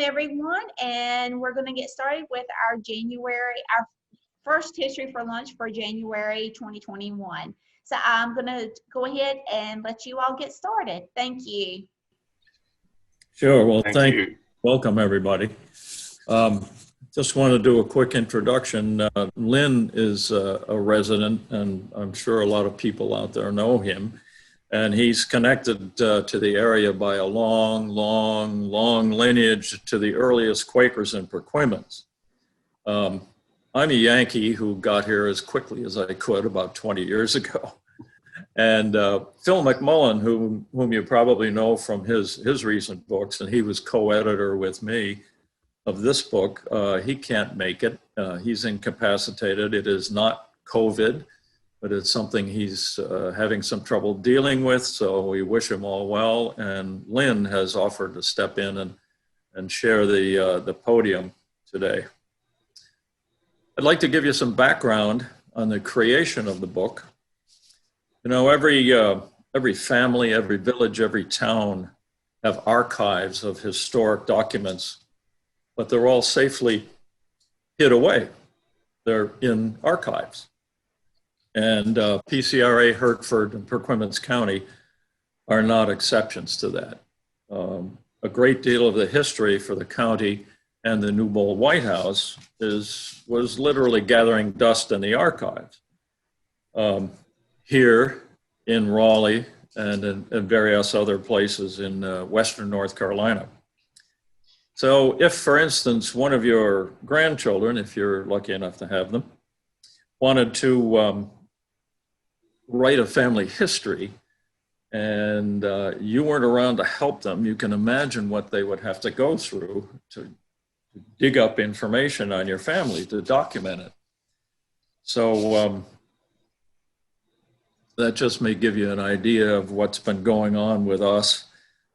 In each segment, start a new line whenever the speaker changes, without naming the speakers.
everyone, and we're going to get started with our first History for Lunch for January 2021. So I'm going to go ahead and let you all get started. Thank you.
Sure. Well, thank you. Welcome, everybody. Just want to do a quick introduction. Lynn is a resident, and I'm sure a lot of people out there know him. And he's connected to the area by a long lineage to the earliest Quakers and Perquimans. I'm a Yankee who got here as quickly as I could about 20 years ago. And Phil McMullan, whom you probably know from his recent books, and he was co-editor with me of this book, he can't make it. He's incapacitated. It is not COVID, but it's something he's having some trouble dealing with, so we wish him all well. And Lynn has offered to step in and share the podium today. I'd like to give you some background on the creation of the book. You know, every family, every village, every town have archives of historic documents, but they're all safely hid away. They're in archives. And PCRA, Hertford, and Perquimans County are not exceptions to that. A great deal of the history for the county and the Newbold-White House was literally gathering dust in the archives. Here in Raleigh and in various other places in Western North Carolina. So if, for instance, one of your grandchildren, if you're lucky enough to have them, wanted to write a family history and you weren't around to help them, you can imagine what they would have to go through to dig up information on your family, to document it. So that just may give you an idea of what's been going on with us.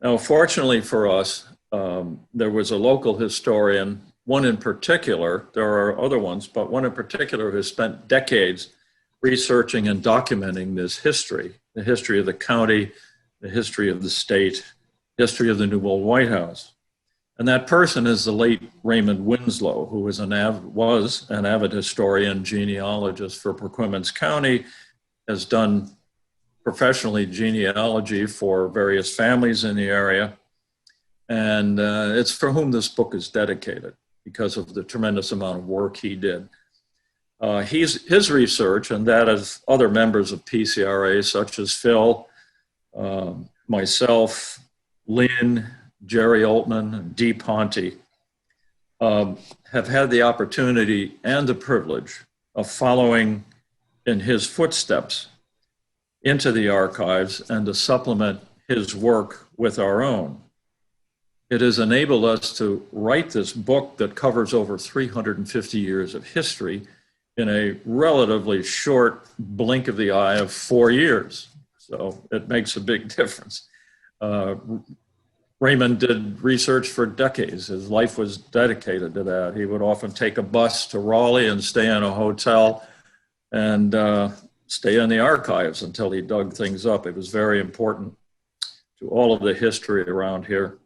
Now, fortunately for us, there was a local historian, one in particular, there are other ones, but one in particular who spent decades researching and documenting this history, the history of the county, the history of the state, history of the Newbold-White House. And that person is the late Raymond Winslow, who was an avid historian, genealogist for Perquimans County, has done professionally genealogy for various families in the area. And it's for whom this book is dedicated because of the tremendous amount of work he did. His research, and that of other members of PCRA, such as Phil, myself, Lynn, Jerry Altman, and Dee Ponte, have had the opportunity and the privilege of following in his footsteps into the archives and to supplement his work with our own. It has enabled us to write this book that covers over 350 years of history in a relatively short blink of the eye of 4 years. So it makes a big difference. Raymond did research for decades. His life was dedicated to that. He would often take a bus to Raleigh and stay in a hotel and stay in the archives until he dug things up. It was very important to all of the history around here.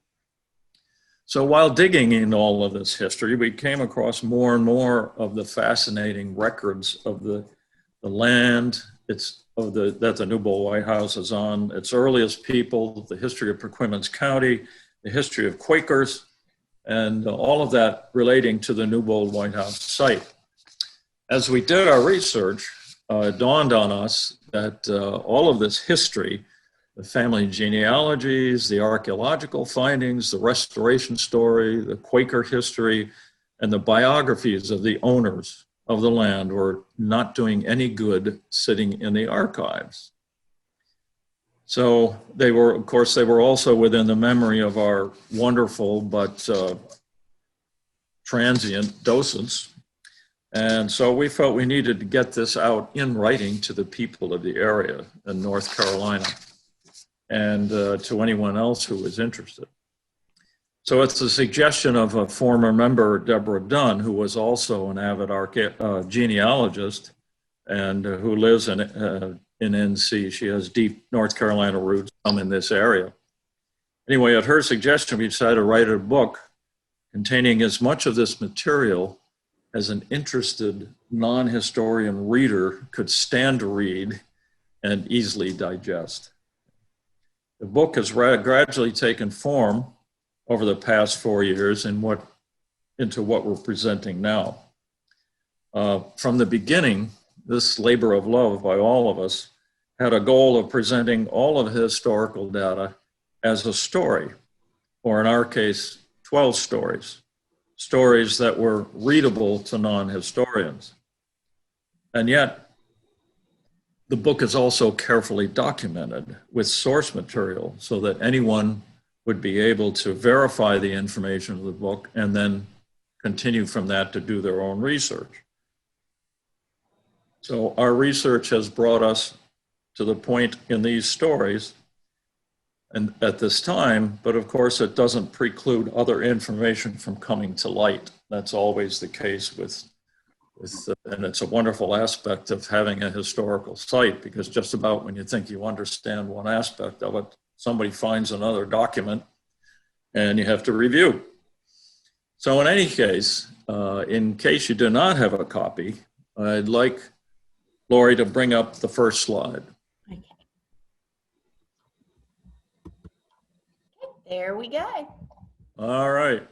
So while digging in all of this history, we came across more and more of the fascinating records of the land that the Newbold-White House is on, its earliest people, the history of Perquimans County, the history of Quakers, and all of that relating to the Newbold-White House site. As we did our research, it dawned on us that all of this history, the family genealogies, the archeological findings, the restoration story, the Quaker history, and the biographies of the owners of the land were not doing any good sitting in the archives. So they were, of course, they were also within the memory of our wonderful but transient docents. And so we felt we needed to get this out in writing to the people of the area in North Carolina and to anyone else who was interested. So it's a suggestion of a former member, Deborah Dunn, who was also an avid genealogist and who lives in NC. She has deep North Carolina roots, some in this area. Anyway, at her suggestion, we decided to write a book containing as much of this material as an interested non-historian reader could stand to read and easily digest. The book has gradually taken form over the past 4 years into what we're presenting now. From the beginning, this labor of love by all of us had a goal of presenting all of the historical data as a story, or in our case, 12 stories that were readable to non-historians. And yet, the book is also carefully documented with source material so that anyone would be able to verify the information of the book and then continue from that to do their own research. So our research has brought us to the point in these stories and at this time, but of course it doesn't preclude other information from coming to light. That's always the case and it's a wonderful aspect of having a historical site, because just about when you think you understand one aspect of it, somebody finds another document and you have to review. So in any case, in case you do not have a copy, I'd like Lori to bring up the first slide.
Okay. There we go.
All right.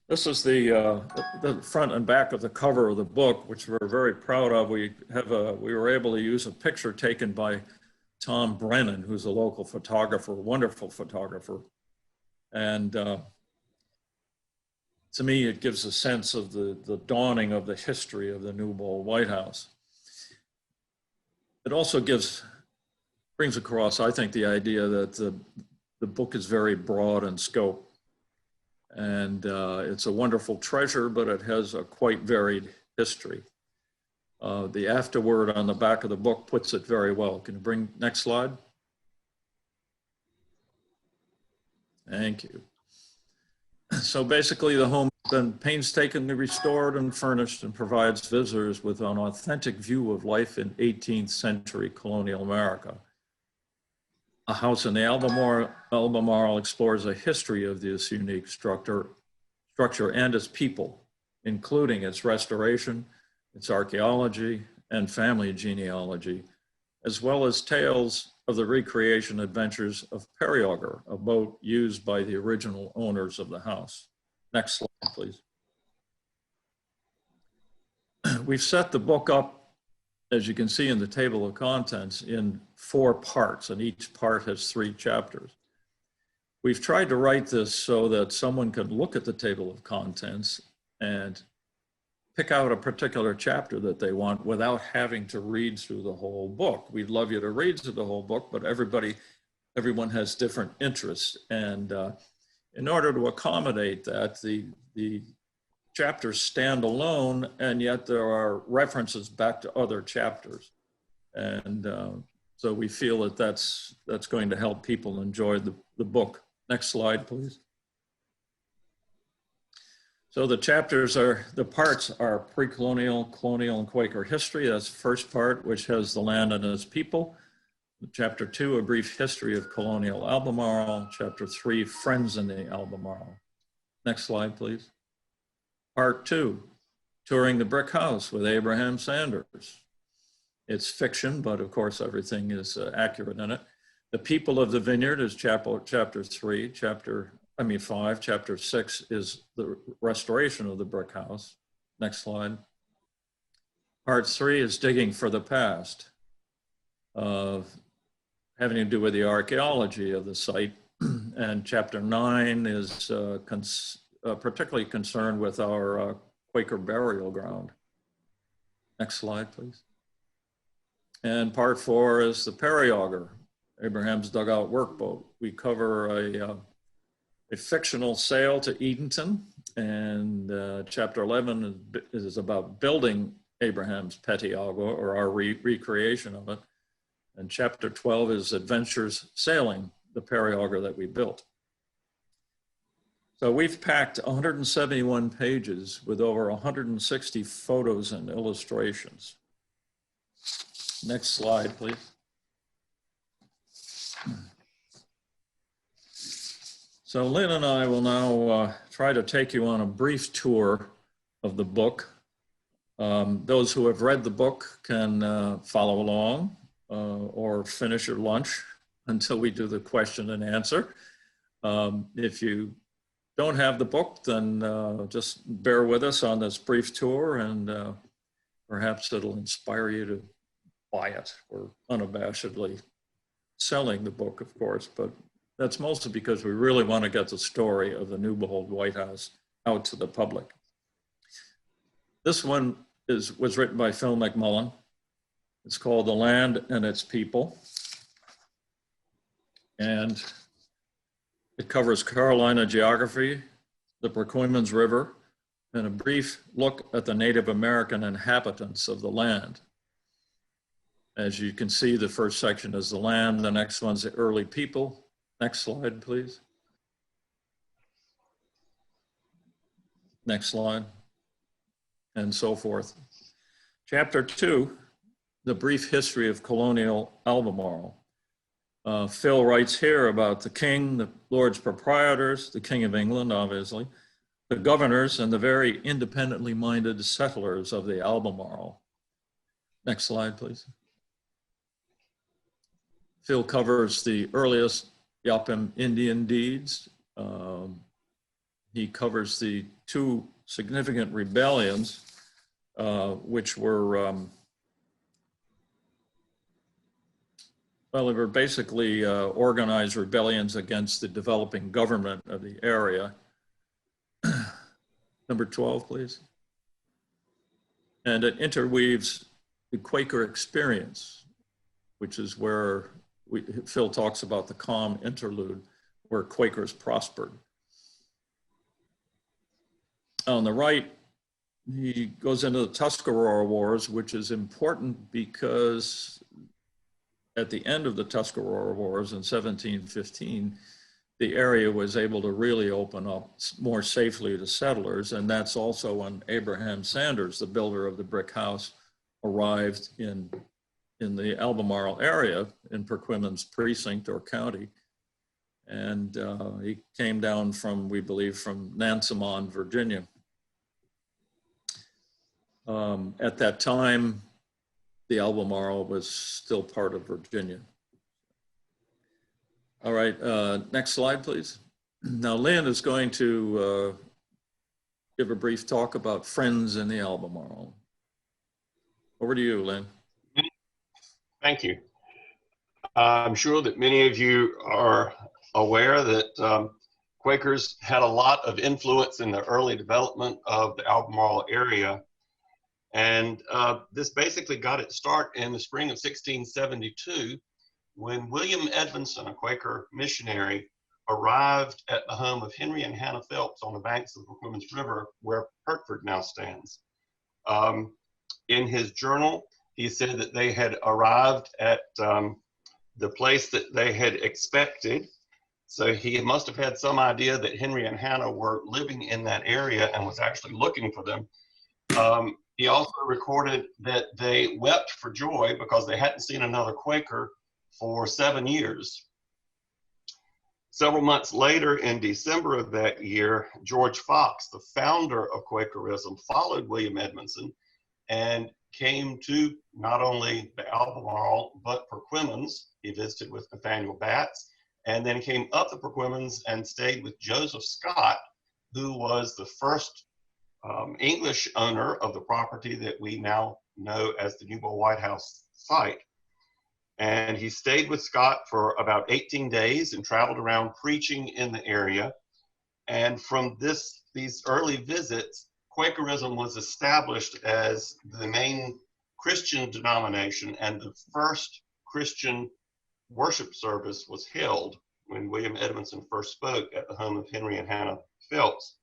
This is the front and back of the cover of the book, which we're very proud of. We were able to use a picture taken by Tom Brennan, who's a local photographer, wonderful photographer. And to me, it gives a sense of the dawning of the history of the Newbold-White House. It also brings across, I think, the idea that the book is very broad in scope. And it's a wonderful treasure, but it has a quite varied history. The afterword on the back of the book puts it very well. Can you bring next slide? Thank you. So basically the home has been painstakingly restored and furnished and provides visitors with an authentic view of life in 18th century colonial America. A house in the Albemarle explores a history of this unique structure and its people, including its restoration, its archaeology, and family genealogy, as well as tales of the recreation adventures of Periauger, a boat used by the original owners of the house. Next slide, please. We've set the book up, as you can see in the table of contents, in 4 parts, and each part has 3 chapters. We've tried to write this so that someone can look at the table of contents and pick out a particular chapter that they want without having to read through the whole book. We'd love you to read through the whole book, but everyone has different interests. And in order to accommodate that, the chapters stand alone, and yet there are references back to other chapters. And so we feel that that's going to help people enjoy the book. Next slide, please. So the parts are pre-colonial, colonial, and Quaker history. That's the first part, which has the land and its people. Chapter 2, a brief history of colonial Albemarle. Chapter 3, friends in the Albemarle. Next slide, please. Part 2, touring the brick house with Abraham Sanders. It's fiction, but of course everything is accurate in it. The people of the vineyard is chapter 5. Chapter 6 is the restoration of the brick house. Next slide. Part 3 is digging for the past, having to do with the archaeology of the site. And chapter 9 is particularly concerned with our Quaker burial ground. Next slide, please. And part 4 is the Periauger, Abraham's dugout workboat. We cover a fictional sail to Edenton, and chapter 11 is about building Abraham's Periauger, or our recreation of it. And chapter 12 is adventures sailing the Periauger that we built. So we've packed 171 pages with over 160 photos and illustrations. Next slide, please. So Lynn and I will now try to take you on a brief tour of the book. Those who have read the book can follow along or finish your lunch until we do the question and answer. If you don't have the book, then just bear with us on this brief tour, and perhaps it'll inspire you to buy it. We're unabashedly selling the book, of course, but that's mostly because we really want to get the story of the Newbold-White House out to the public. This one was written by Phil McMullan. It's called The Land and Its People. And it covers Carolina geography, the Perquimans River, and a brief look at the Native American inhabitants of the land. As you can see, the first section is the land, the next one's the early people. Next slide, please. Next slide, and so forth. Chapter 2, the brief history of colonial Albemarle. Phil writes here about the king, the lords proprietors, the king of England, obviously, the governors, and the very independently minded settlers of the Albemarle. Next slide, please. Phil covers the earliest Yapim Indian deeds. He covers the two significant rebellions, which were, well, they were basically organized rebellions against the developing government of the area. Number 12, please. And it interweaves the Quaker experience, which is where Phil talks about the calm interlude where Quakers prospered. On the right, he goes into the Tuscarora Wars, which is important because at the end of the Tuscarora Wars in 1715, the area was able to really open up more safely to settlers. And that's also when Abraham Sanders, the builder of the brick house, arrived in the Albemarle area in Perquimans precinct or county. And he came down from, we believe, from Nansemond, Virginia. At that time, the Albemarle was still part of Virginia. All right, next slide, please. Now, Lynn is going to give a brief talk about friends in the Albemarle. Over to you, Lynn.
Thank you. I'm sure that many of you are aware that Quakers had a lot of influence in the early development of the Albemarle area. And this basically got its start in the spring of 1672 when William Edmondson, a Quaker missionary, arrived at the home of Henry and Hannah Phelps on the banks of the Perquimans River, where Hertford now stands. In his journal, he said that they had arrived at the place that they had expected. So he must have had some idea that Henry and Hannah were living in that area and was actually looking for them. He also recorded that they wept for joy because they hadn't seen another Quaker for 7 years. Several months later, in December of that year, George Fox, the founder of Quakerism, followed William Edmondson and came to not only the Albemarle, but Perquimans. He visited with Nathaniel Batts, and then came up the Perquimans and stayed with Joseph Scott, who was the first English owner of the property that we now know as the Newbold-White House site. And he stayed with Scott for about 18 days and traveled around preaching in the area. And from these early visits, Quakerism was established as the main Christian denomination, and the first Christian worship service was held when William Edmondson first spoke at the home of Henry and Hannah Phelps.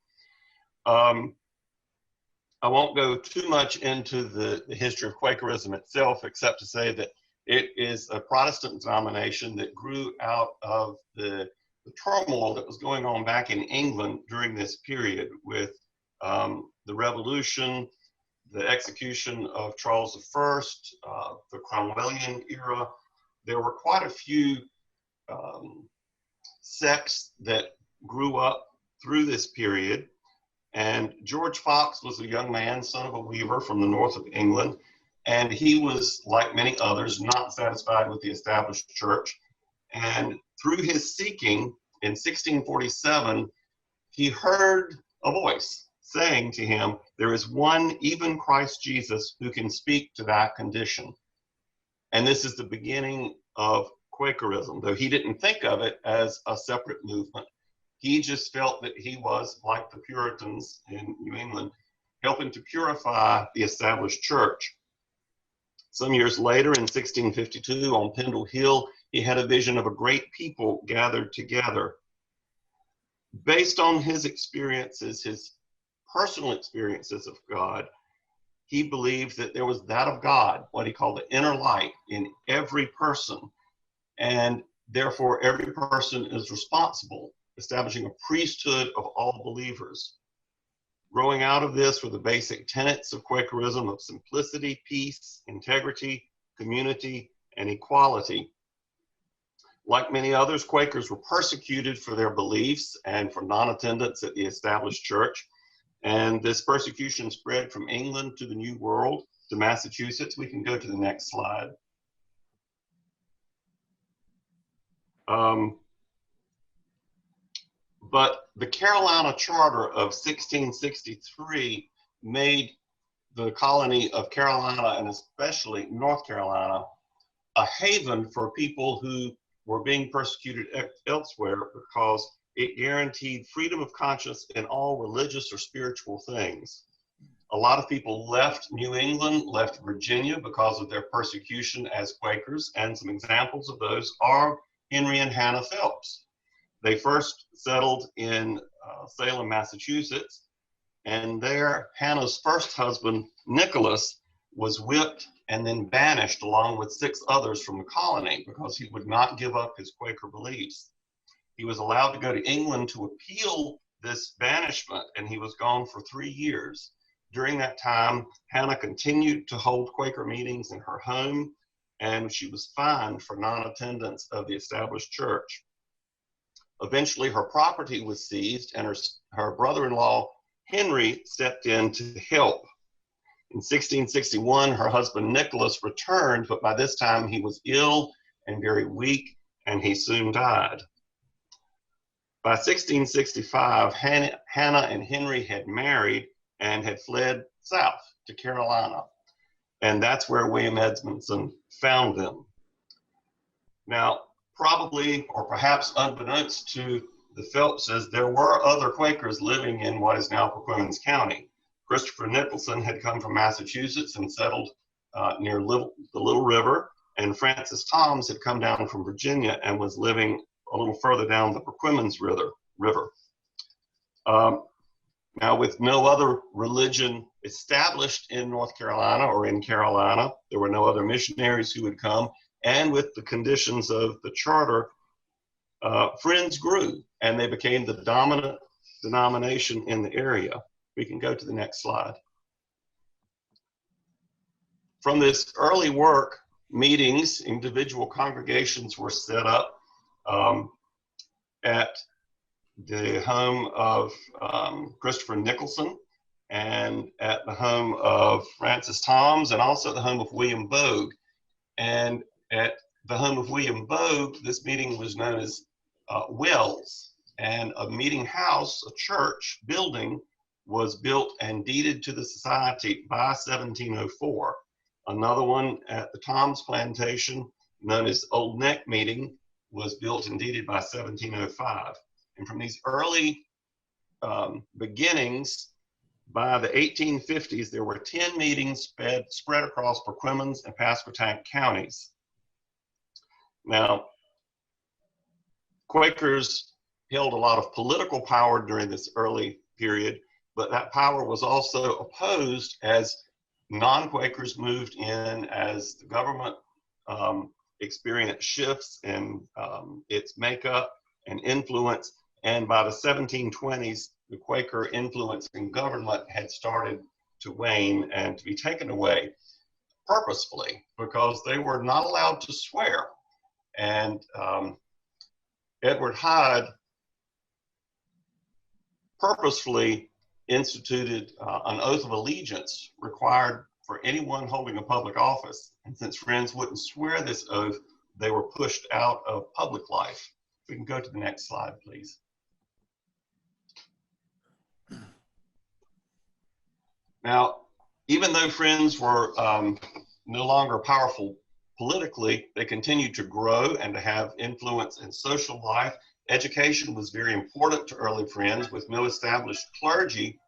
I won't go too much into the history of Quakerism itself, except to say that it is a Protestant denomination that grew out of the turmoil that was going on back in England during this period with the Revolution, the execution of Charles I, the Cromwellian era. There were quite a few sects that grew up through this period. And George Fox was a young man, son of a weaver from the north of England. And he was, like many others, not satisfied with the established church. And through his seeking in 1647, he heard a voice saying to him, "There is one, even Christ Jesus, who can speak to that condition." And this is the beginning of Quakerism, though he didn't think of it as a separate movement. He just felt that he was, like the Puritans in New England, helping to purify the established church. Some years later, in 1652, on Pendle Hill, he had a vision of a great people gathered together. Based on his experiences, his personal experiences of God, he believed that there was that of God, what he called the inner light, in every person. And therefore, every person is responsible, establishing a priesthood of all believers. Growing out of this were the basic tenets of Quakerism of simplicity, peace, integrity, community, and equality. Like many others, Quakers were persecuted for their beliefs and for non-attendance at the established church. And this persecution spread from England to the New World, to Massachusetts. We can go to the next slide. But the Carolina Charter of 1663 made the colony of Carolina, and especially North Carolina, a haven for people who were being persecuted elsewhere, because it guaranteed freedom of conscience in all religious or spiritual things. A lot of people left New England, left Virginia because of their persecution as Quakers, and some examples of those are Henry and Hannah Phelps. They first settled in Salem, Massachusetts, and there Hannah's first husband, Nicholas, was whipped and then banished along with 6 others from the colony because he would not give up his Quaker beliefs. He was allowed to go to England to appeal this banishment, and he was gone for 3 years. During that time, Hannah continued to hold Quaker meetings in her home, and she was fined for non-attendance of the established church. Eventually, her property was seized, and her brother-in-law, Henry, stepped in to help. In 1661, her husband, Nicholas, returned, but by this time he was ill and very weak, and he soon died. By 1665, Hannah and Henry had married and had fled south to Carolina, and that's where William Edmondson found them. Now, probably, or perhaps unbeknownst to the Phelpses, there were other Quakers living in what is now Perquimans County. Christopher Nicholson had come from Massachusetts and settled near the Little River, and Francis Thoms had come down from Virginia and was living a little further down the Perquimans River. Now, with no other religion established in North Carolina or in Carolina, there were no other missionaries who would come, and with the conditions of the charter, Friends grew, and they became the dominant denomination in the area. We can go to the next slide. From this early work, meetings, individual congregations were set up at the home of Christopher Nicholson, and at the home of Francis Thoms, and also the home of William Bogue. And at the home of William Bogue, this meeting was known as Wells, and a meeting house, a church building, was built and deeded to the society by 1704. Another one at the Thoms Plantation, known as Old Neck Meeting, was built and deeded by 1705. And from these early beginnings, by the 1850s, there were 10 meetings spread across Perquimans and Pasquotank counties. Now, Quakers held a lot of political power during this early period, but that power was also opposed as non-Quakers moved in, as the government experienced shifts in its makeup and influence. And by the 1720s, the Quaker influence in government had started to wane and to be taken away purposefully, because they were not allowed to swear. And Edward Hyde purposefully instituted an oath of allegiance required for anyone holding a public office. And since Friends wouldn't swear this oath, they were pushed out of public life. We can go to the next slide, please. Now, even though Friends were no longer powerful politically, they continued to grow and to have influence in social life. Education was very important to early Friends. With no established clergy,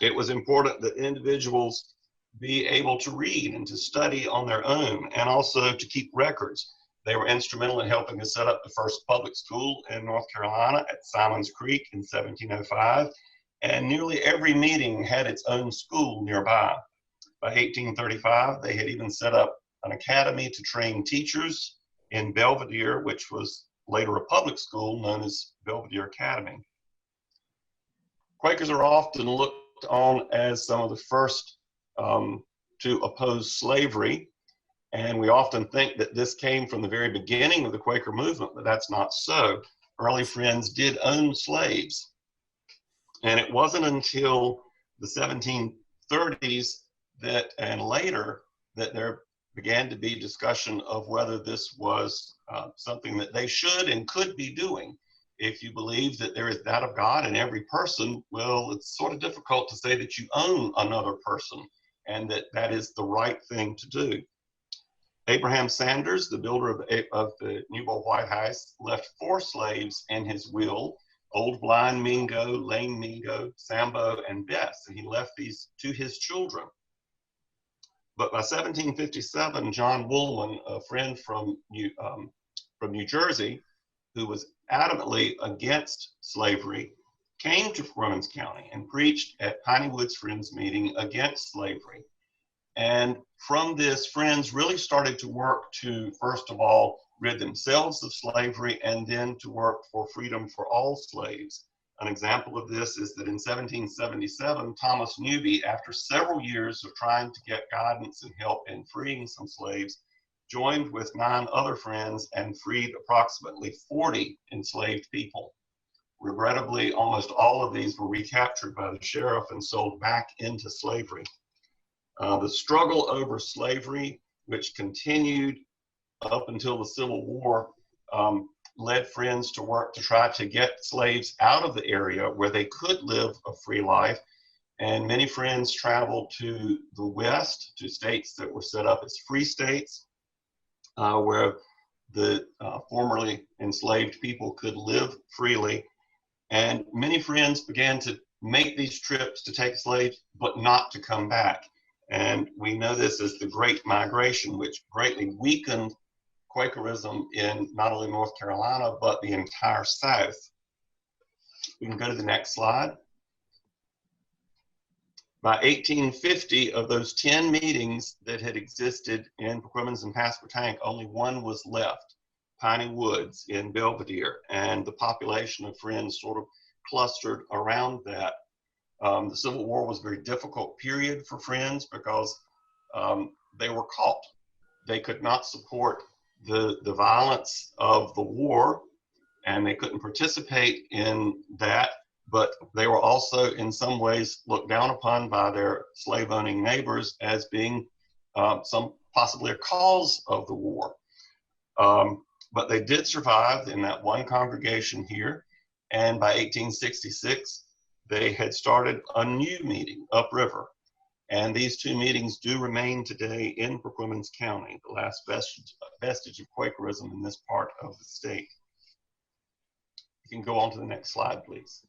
it was important that individuals be able to read and to study on their own, and also to keep records. They were instrumental in helping to set up the first public school in North Carolina at Simons Creek in 1705, and nearly every meeting had its own school nearby. By 1835, they had even set up an academy to train teachers in Belvedere, which was later a public school known as Belvedere Academy. Quakers are often looked on as some of the first to oppose slavery, and we often think that this came from the very beginning of the Quaker movement, but that's not so. Early Friends did own slaves, and it wasn't until the 1730s and later that there began to be discussion of whether this was something that they should and could be doing. If you believe that there is that of God in every person, well, it's sort of difficult to say that you own another person and that that is the right thing to do. Abraham Sanders, the builder of the Newbold-White House, left 4 slaves in his will: Old Blind Mingo, Lame Mingo, Sambo, and Bess, and he left these to his children. But by 1757, John Mullan, a friend from New Jersey, who was adamantly against slavery, came to Perquimans County and preached at Piney Woods Friends meeting against slavery. And from this, Friends really started to work to, first of all, rid themselves of slavery, and then to work for freedom for all slaves. An example of this is that in 1777, Thomas Newby, after several years of trying to get guidance and help in freeing some slaves, joined with 9 other friends and freed approximately 40 enslaved people. Regrettably, almost all of these were recaptured by the sheriff and sold back into slavery. The struggle over slavery, which continued up until the Civil War, led Friends to work to try to get slaves out of the area where they could live a free life. And many Friends traveled to the West, to states that were set up as free states, where the formerly enslaved people could live freely. And many Friends began to make these trips to take slaves, but not to come back. And we know this as the Great Migration, which greatly weakened Quakerism in not only North Carolina, but the entire South. We can go to the next slide. By 1850, of those 10 meetings that had existed in Perquimans and Pasquotank, only one was left, Piney Woods in Belvedere, and the population of Friends sort of clustered around that. The Civil War was a very difficult period for Friends because they were caught. They could not support the violence of the war, and they couldn't participate in that, but they were also in some ways looked down upon by their slave-owning neighbors as being possibly a cause of the war. But they did survive in that one congregation here, and by 1866, they had started a new meeting upriver. And these 2 meetings do remain today in Perquimans County, the last vestige of Quakerism in this part of the state. You can go on to the next slide, please.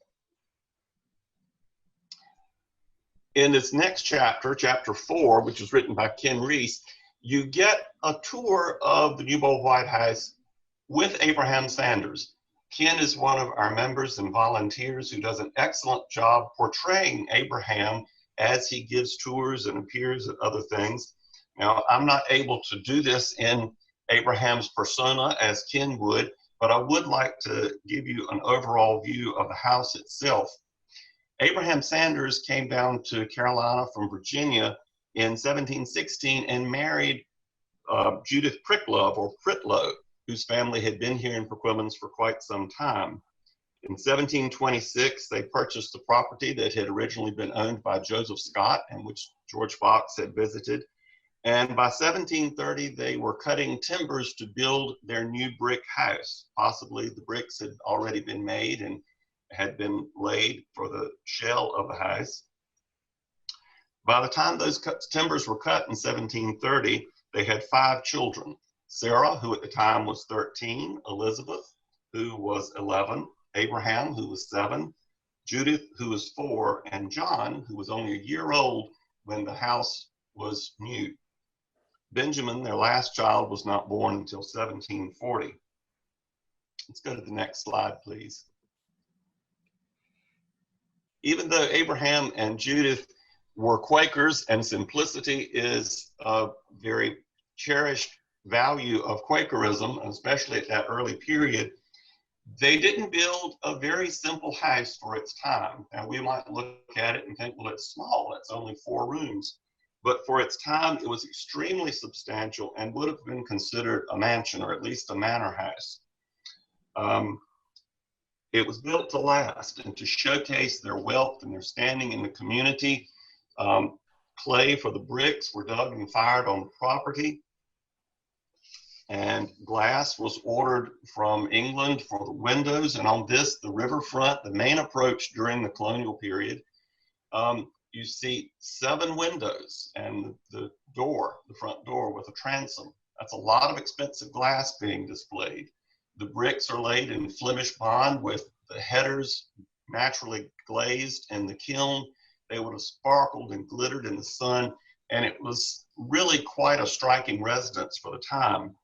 In this next chapter, chapter 4, which was written by Ken Reese, you get a tour of the Newbold-White House with Abraham Sanders. Ken is one of our members and volunteers who does an excellent job portraying Abraham as he gives tours and appears at other things. Now, I'm not able to do this in Abraham's persona as Ken would, but I would like to give you an overall view of the house itself. Abraham Sanders came down to Carolina from Virginia in 1716 and married Judith Pricklove, or Pritlow, whose family had been here in Perquimans for quite some time. In 1726, they purchased the property that had originally been owned by Joseph Scott and which George Fox had visited. And by 1730, they were cutting timbers to build their new brick house. Possibly the bricks had already been made and had been laid for the shell of the house. By the time those timbers were cut in 1730, they had 5 children. Sarah, who at the time was 13, Elizabeth, who was 11, Abraham, who was 7, Judith, who was 4, and John, who was only a year old when the house was new. Benjamin, their last child, was not born until 1740. Let's go to the next slide, please. Even though Abraham and Judith were Quakers, and simplicity is a very cherished value of Quakerism, especially at that early period, they didn't build a very simple house for its time. Now we might look at it and think, well, it's small, it's only 4 rooms. But for its time, it was extremely substantial and would have been considered a mansion, or at least a manor house. It was built to last and to showcase their wealth and their standing in the community. Clay for the bricks were dug and fired on the property. And glass was ordered from England for the windows. And on this, the riverfront, the main approach during the colonial period, you see 7 windows and the door, the front door with a transom. That's a lot of expensive glass being displayed. The bricks are laid in Flemish bond with the headers naturally glazed in the kiln. They would have sparkled and glittered in the sun, and it was really quite a striking residence for the time.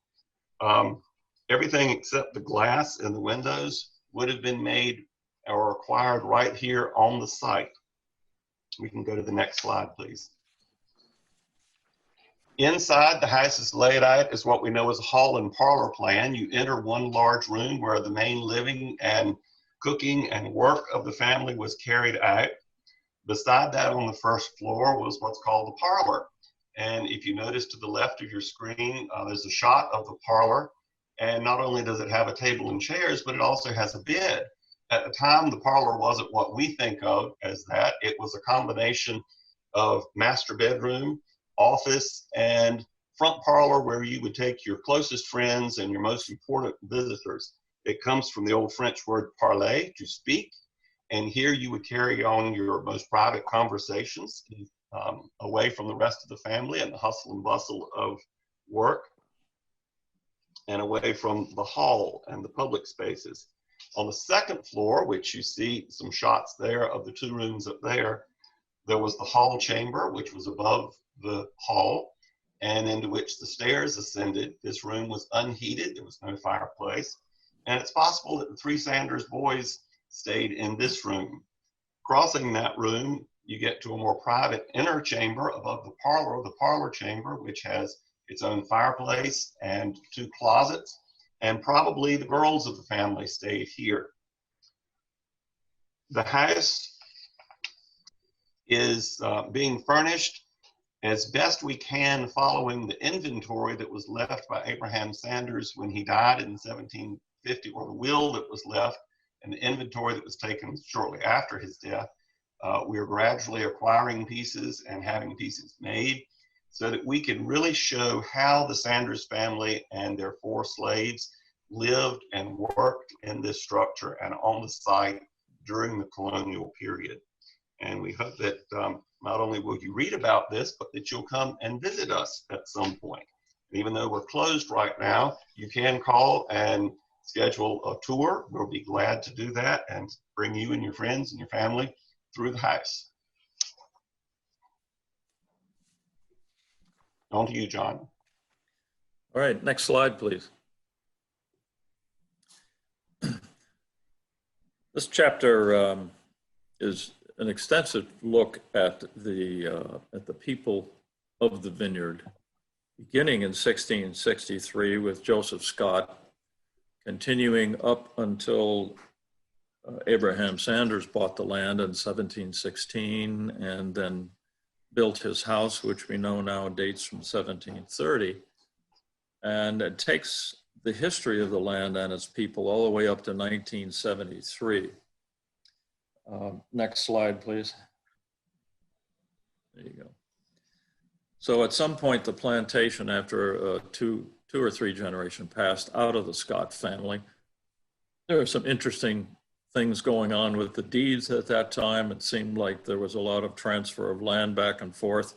Everything except the glass in the windows would have been made or acquired right here on the site. We can go to the next slide, please. Inside the house is laid out as what we know as a hall and parlor plan. You enter one large room where the main living and cooking and work of the family was carried out. Beside that on the first floor was what's called the parlor. And if you notice to the left of your screen, there's a shot of the parlor. And not only does it have a table and chairs, but it also has a bed. At the time, the parlor wasn't what we think of as that. It was a combination of master bedroom, office, and front parlor where you would take your closest friends and your most important visitors. It comes from the old French word parler, to speak. And here you would carry on your most private conversations away from the rest of the family and the hustle and bustle of work, and away from the hall and the public spaces. On the second floor, which you see some shots there of the 2 rooms up there, there was the hall chamber, which was above the hall, and into which the stairs ascended. This room was unheated, there was no fireplace, and it's possible that the 3 Sanders boys stayed in this room. Crossing that room, you get to a more private inner chamber above the parlor chamber, which has its own fireplace and 2 closets. And probably the girls of the family stayed here. The house is being furnished as best we can following the inventory that was left by Abraham Sanders when he died in 1750, or the will that was left and the inventory that was taken shortly after his death. We are gradually acquiring pieces and having pieces made so that we can really show how the Sanders family and their 4 slaves lived and worked in this structure and on the site during the colonial period. And we hope that not only will you read about this, but that you'll come and visit us at some point. Even though we're closed right now, you can call and schedule a tour. We'll be glad to do that and bring you and your friends and your family through the house. On to you, John.
All right, next slide, please. This chapter is an extensive look at the people of the vineyard, beginning in 1663 with Joseph Scott, continuing up until Abraham Sanders bought the land in 1716 and then built his house, which we know now dates from 1730. And it takes the history of the land and its people all the way up to 1973. Next slide, please. There you go. So at some point, the plantation, after two or three generations, passed out of the Scott family. There are some interesting things going on with the deeds at that time. It seemed like there was a lot of transfer of land back and forth.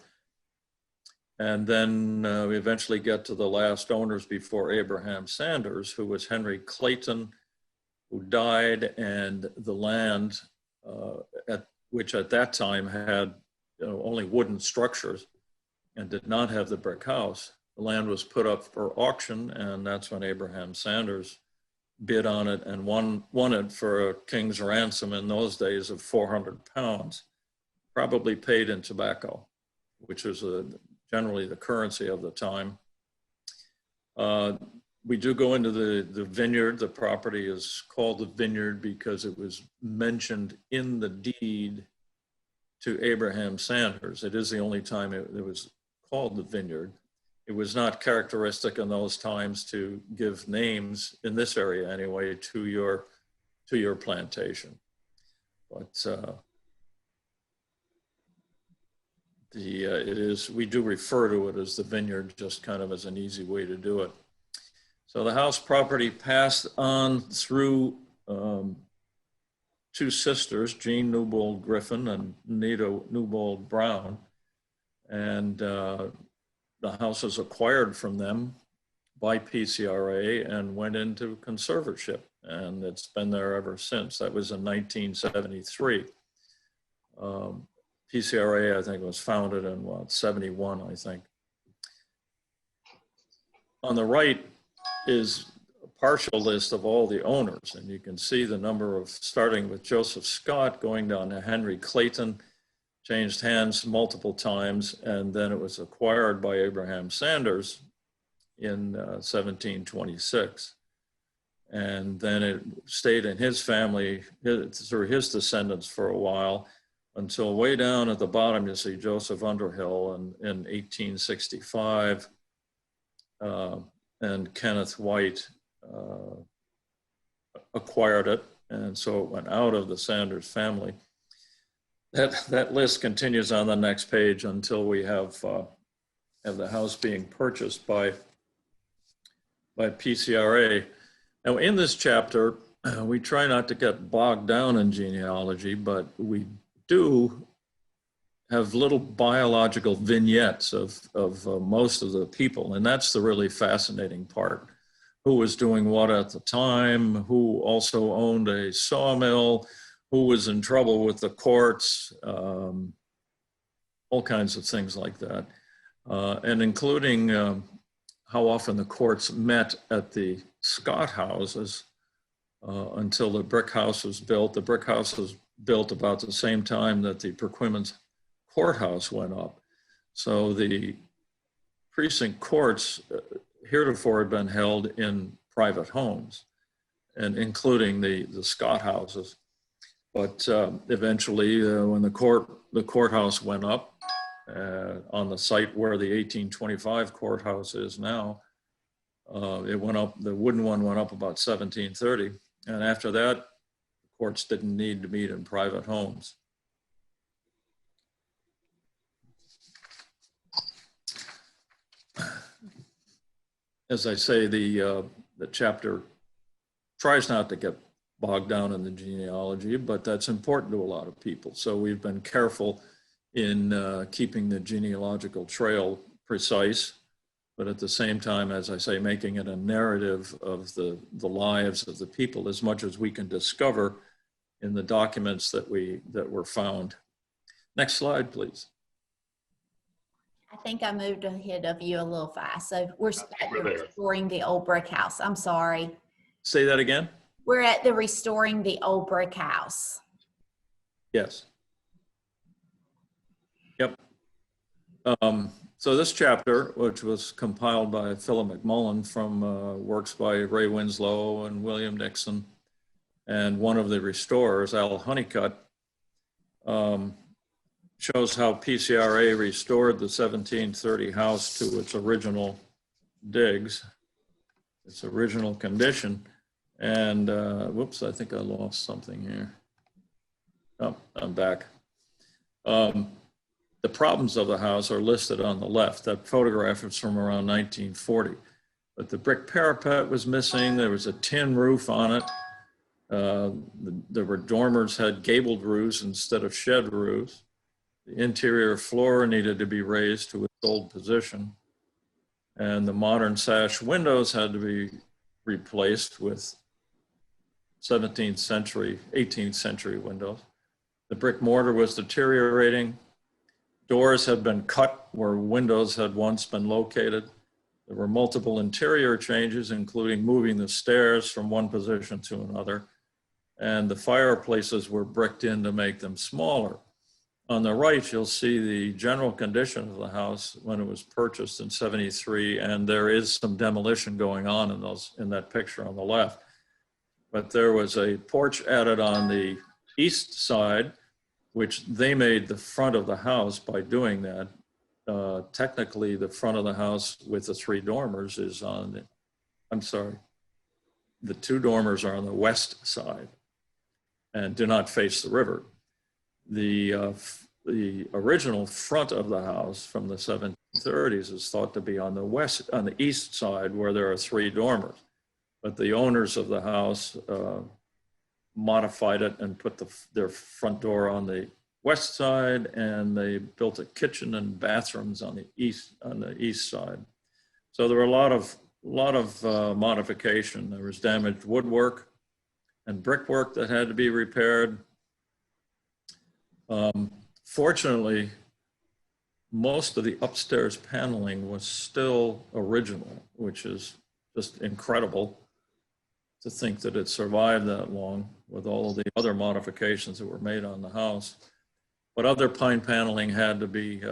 And then we eventually get to the last owners before Abraham Sanders, who was Henry Clayton, who died, and the land, which at that time had only wooden structures and did not have the brick house. The land was put up for auction, and that's when Abraham Sanders bid on it and won it for a king's ransom in those days of 400 pounds, probably paid in tobacco, which was generally the currency of the time. We do go into the vineyard. The property is called the vineyard because it was mentioned in the deed to Abraham Sanders. It is the only time it was called the vineyard. It was not characteristic in those times to give names, in this area anyway, to your plantation. But we do refer to it as the vineyard, just kind of as an easy way to do it. So the house property passed on through two sisters, Jean Newbold Griffin and Nita Newbold Brown. And the house was acquired from them by PCRA and went into conservatorship. And it's been there ever since. That was in 1973. PCRA, I think, was founded in 71, I think. On the right is a partial list of all the owners. And you can see the number of, starting with Joseph Scott, going down to Henry Clayton, changed hands multiple times, and then it was acquired by Abraham Sanders in 1726. And then it stayed in his family, through his descendants for a while, until way down at the bottom, you see Joseph Underhill in 1865, and Kenneth White acquired it, and so it went out of the Sanders family. That list continues on the next page until we have the house being purchased by PCRA. Now, in this chapter, we try not to get bogged down in genealogy, but we do have little biological vignettes of most of the people, and that's the really fascinating part. Who was doing what at the time, who also owned a sawmill, who was in trouble with the courts, all kinds of things like that. And including how often the courts met at the Scott houses until the brick house was built. The brick house was built about the same time that the Perquimans courthouse went up. So the precinct courts heretofore had been held in private homes, and including the Scott houses. But eventually, when the courthouse went up on the site where the 1825 courthouse is now, it went up. The wooden one went up about 1730, and after that, the courts didn't need to meet in private homes. As I say, the chapter tries not to get bogged down in the genealogy, but that's important to a lot of people. So we've been careful in keeping the genealogical trail precise, but at the same time, as I say, making it a narrative of the lives of the people as much as we can discover in the documents that were found. Next slide, please.
I think I moved ahead of you a little fast. So we're restoring the old brick house. I'm sorry.
Say that again.
We're at the restoring the old brick house.
Yes. Yep. So this chapter, which was compiled by Philip McMullan from works by Ray Winslow and William Nixon, and one of the restorers, Al Honeycutt, shows how PCRA restored the 1730 house to its original digs. its original condition. And whoops, I think I lost something here. Oh, I'm back. The problems of the house are listed on the left. That photograph is from around 1940. But the brick parapet was missing. There was a tin roof on it. The dormers had gabled roofs instead of shed roofs. The interior floor needed to be raised to its old position. And the modern sash windows had to be replaced with 17th century, 18th century windows. The brick mortar was deteriorating. Doors had been cut where windows had once been located. There were multiple interior changes, including moving the stairs from one position to another. And the fireplaces were bricked in to make them smaller. On the right, you'll see the general condition of the house when it was purchased in '73, and there is some demolition going on in that picture on the left. But there was a porch added on the east side, which they made the front of the house by doing that. Technically, the front of the house with the 3 dormers is on the, I'm sorry, the 2 dormers are on the west side and do not face the river. The original front of the house from the 1730s is thought to be on the east side where there are 3 dormers. But the owners of the house modified it and put their front door on the west side, and they built a kitchen and bathrooms on the east side. So there were a lot of modification. There was damaged woodwork and brickwork that had to be repaired. Fortunately, most of the upstairs paneling was still original, which is just incredible to think that it survived that long with all of the other modifications that were made on the house. But other pine paneling had to be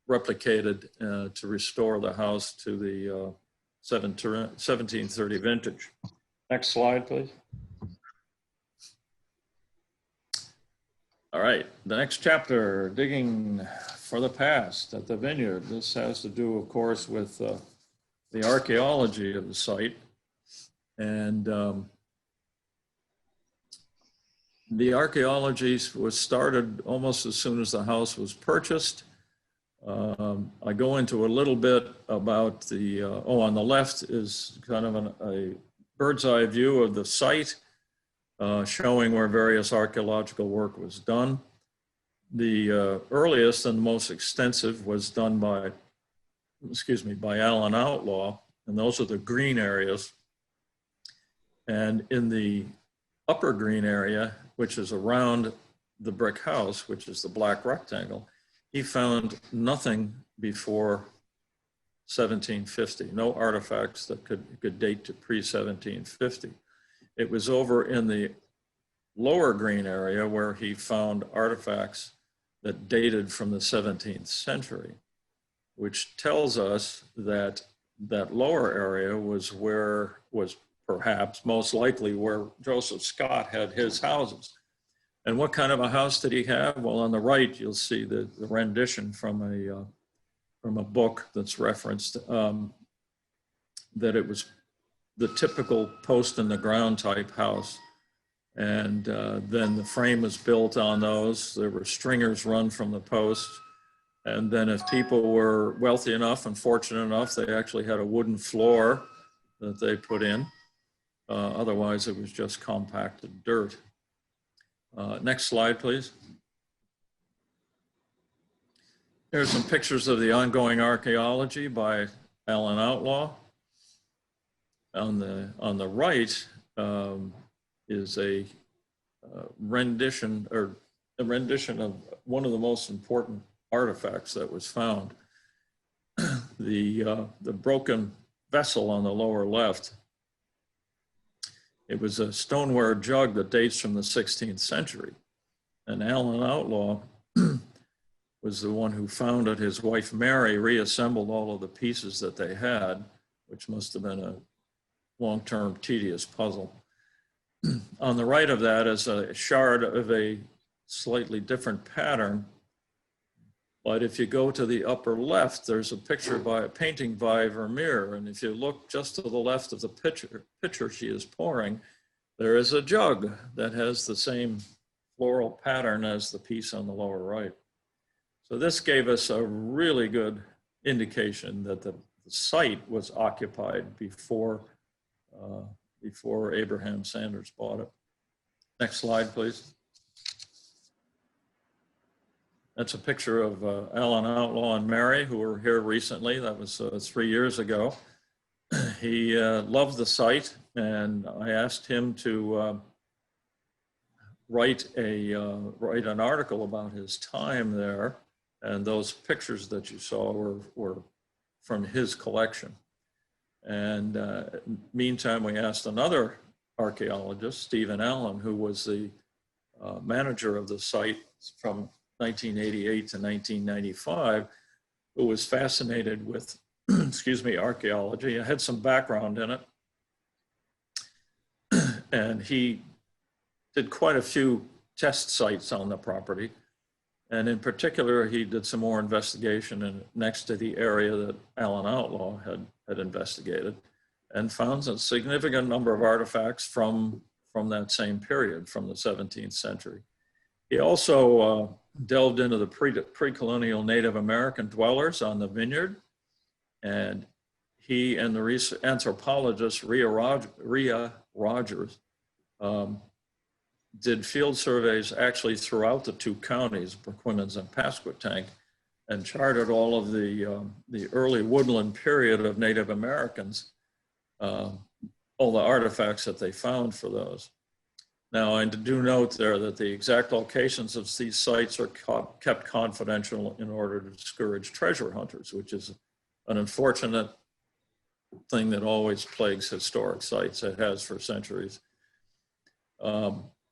replicated to restore the house to the 1730 vintage. Next slide, please. All right, the next chapter, digging for the past at the vineyard. This has to do, of course, with the archaeology of the site. And the archaeology was started almost as soon as the house was purchased. I go into a little bit about the, on the left is kind of a bird's eye view of the site, showing where various archaeological work was done. The earliest and most extensive was done by Alan Outlaw, and those are the green areas. And in the upper green area, which is around the brick house, which is the black rectangle, he found nothing before 1750, no artifacts that could date to pre-1750. It was over in the lower green area where he found artifacts that dated from the 17th century, which tells us that that lower area was perhaps most likely where Joseph Scott had his houses. And what kind of a house did he have? Well, on the right, you'll see the rendition from a book that's referenced, that it was the typical post in the ground type house. And then the frame was built on those. There were stringers run from the posts. And then if people were wealthy enough and fortunate enough, they actually had a wooden floor that they put in. Otherwise, it was just compacted dirt. Next slide, please. Here's some pictures of the ongoing archaeology by Alan Outlaw. On the right is a rendition of one of the most important artifacts that was found. The broken vessel on the lower left. It was a stoneware jug that dates from the 16th century. And Alan Outlaw was the one who found it. His wife, Mary, reassembled all of the pieces that they had, which must have been a long-term tedious puzzle. On the right of that is a shard of a slightly different pattern But if you go to the upper left, there's a picture by a painting by Vermeer. And if you look just to the left of the picture she is pouring, there is a jug that has the same floral pattern as the piece on the lower right. So this gave us a really good indication that the site was occupied before Abraham Sanders bought it. Next slide, please. That's a picture of Alan Outlaw and Mary, who were here recently. That was 3 years ago. He loved the site, and I asked him to write an article about his time there, and those pictures that you saw were from his collection. And meantime, we asked another archaeologist, Stephen Allen, who was the manager of the site from 1988 to 1995, who was fascinated with, excuse me, archaeology. I had some background in it. And he did quite a few test sites on the property. And in particular, he did some more investigation next to the area that Alan Outlaw had investigated, and found a significant number of artifacts from that same period, from the 17th century. He also delved into the pre-colonial Native American dwellers on the vineyard, and he and the anthropologist Rhea Rogers did field surveys actually throughout the two counties, Perquimans and Pasquotank, and charted all of the early woodland period of Native Americans, all the artifacts that they found for those. Now, I do note there that the exact locations of these sites are kept confidential in order to discourage treasure hunters, which is an unfortunate thing that always plagues historic sites. It has for centuries.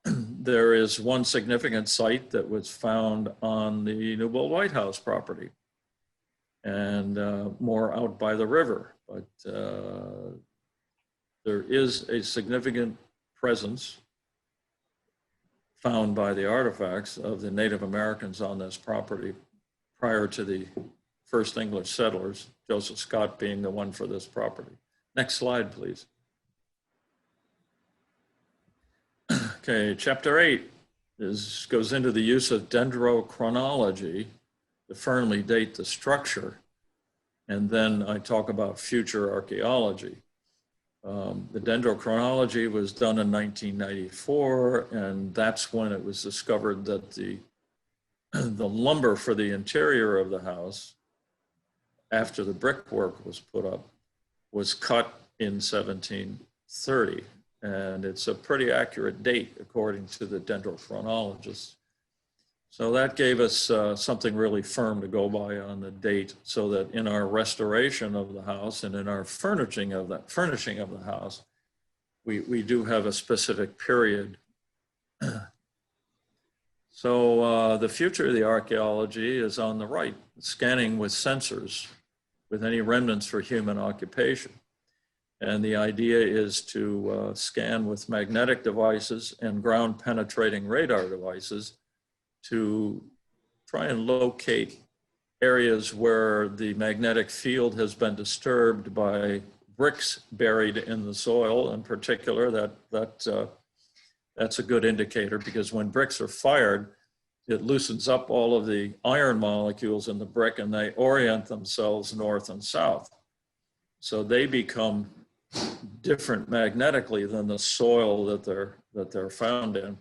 There is one significant site that was found on the Newbold-White House property, and more out by the river. But there is a significant presence found by the artifacts of the Native Americans on this property prior to the first English settlers, Joseph Scott being the one for this property. Next slide, please. Okay, chapter 8 goes into the use of dendrochronology to firmly date the structure, and then I talk about future archaeology. The dendrochronology was done in 1994, and that's when it was discovered that the lumber for the interior of the house, after the brickwork was put up, was cut in 1730. And it's a pretty accurate date according to the dendrochronologists. So that gave us something really firm to go by on the date, so that in our restoration of the house and in our furnishing of the house, we do have a specific period. So the future of the archaeology is on the right, scanning with sensors with any remnants for human occupation. And the idea is to scan with magnetic devices and ground penetrating radar devices to try and locate areas where the magnetic field has been disturbed by bricks buried in the soil. In particular, that's a good indicator, because when bricks are fired, it loosens up all of the iron molecules in the brick, and they orient themselves north and south. So they become different magnetically than the soil that they're found in.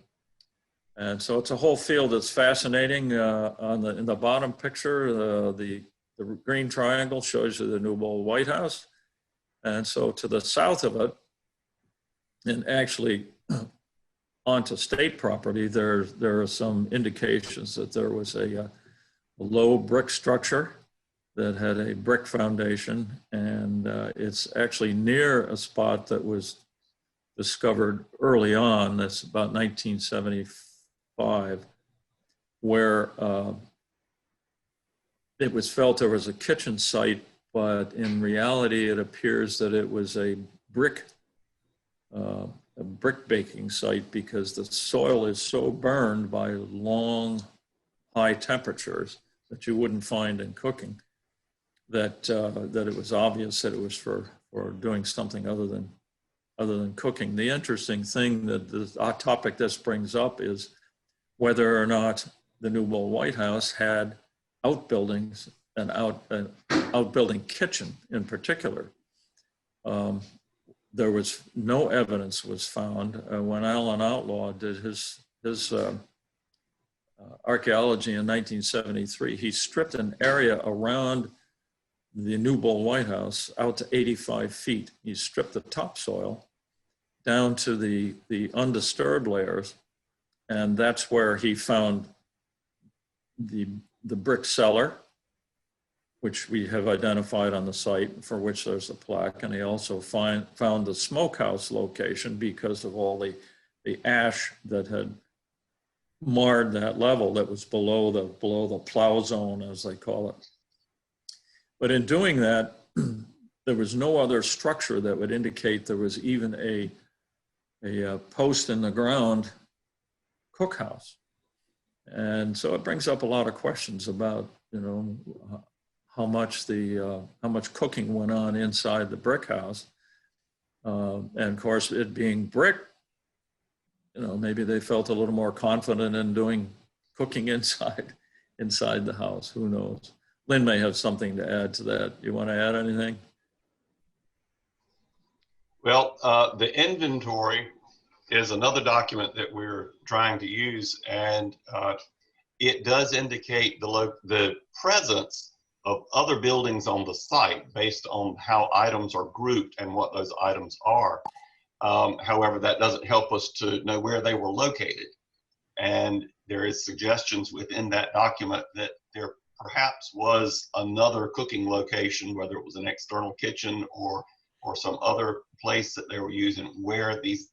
And so it's a whole field that's fascinating. In the bottom picture, the green triangle shows you the Newbold-White House. And so to the south of it, and actually onto state property, there are some indications that there was a low brick structure that had a brick foundation, and it's actually near a spot that was discovered early on, that's about 1975, where it was felt there was a kitchen site, but in reality it appears that it was a brick baking site, because the soil is so burned by long, high temperatures that you wouldn't find in cooking, that that it was obvious that it was for doing something other than cooking. The interesting thing that the topic this brings up is whether or not the Newbold-White House had outbuildings and outbuilding kitchen in particular. There was no evidence was found when Alan Outlaw did his archaeology in 1973. He stripped an area around the Newbold-White House out to 85 feet. He stripped the topsoil down to the undisturbed layers, and that's where he found the brick cellar, which we have identified on the site, for which there's a plaque. And he also found the smokehouse location because of all the ash that had marred that level that was below the plow zone, as they call it. But in doing that, there was no other structure that would indicate there was even a post in the ground cookhouse. And so it brings up a lot of questions about, you know, how much cooking went on inside the brick house. And of course, it being brick, you know, maybe they felt a little more confident in doing cooking inside the house. Who knows? Lynn may have something to add to that. You want to add anything?
Well, the inventory is another document that we're trying to use, and it does indicate the presence of other buildings on the site based on how items are grouped and what those items are. However, that doesn't help us to know where they were located. And there is suggestions within that document that there perhaps was another cooking location, whether it was an external kitchen or some other place that they were using where these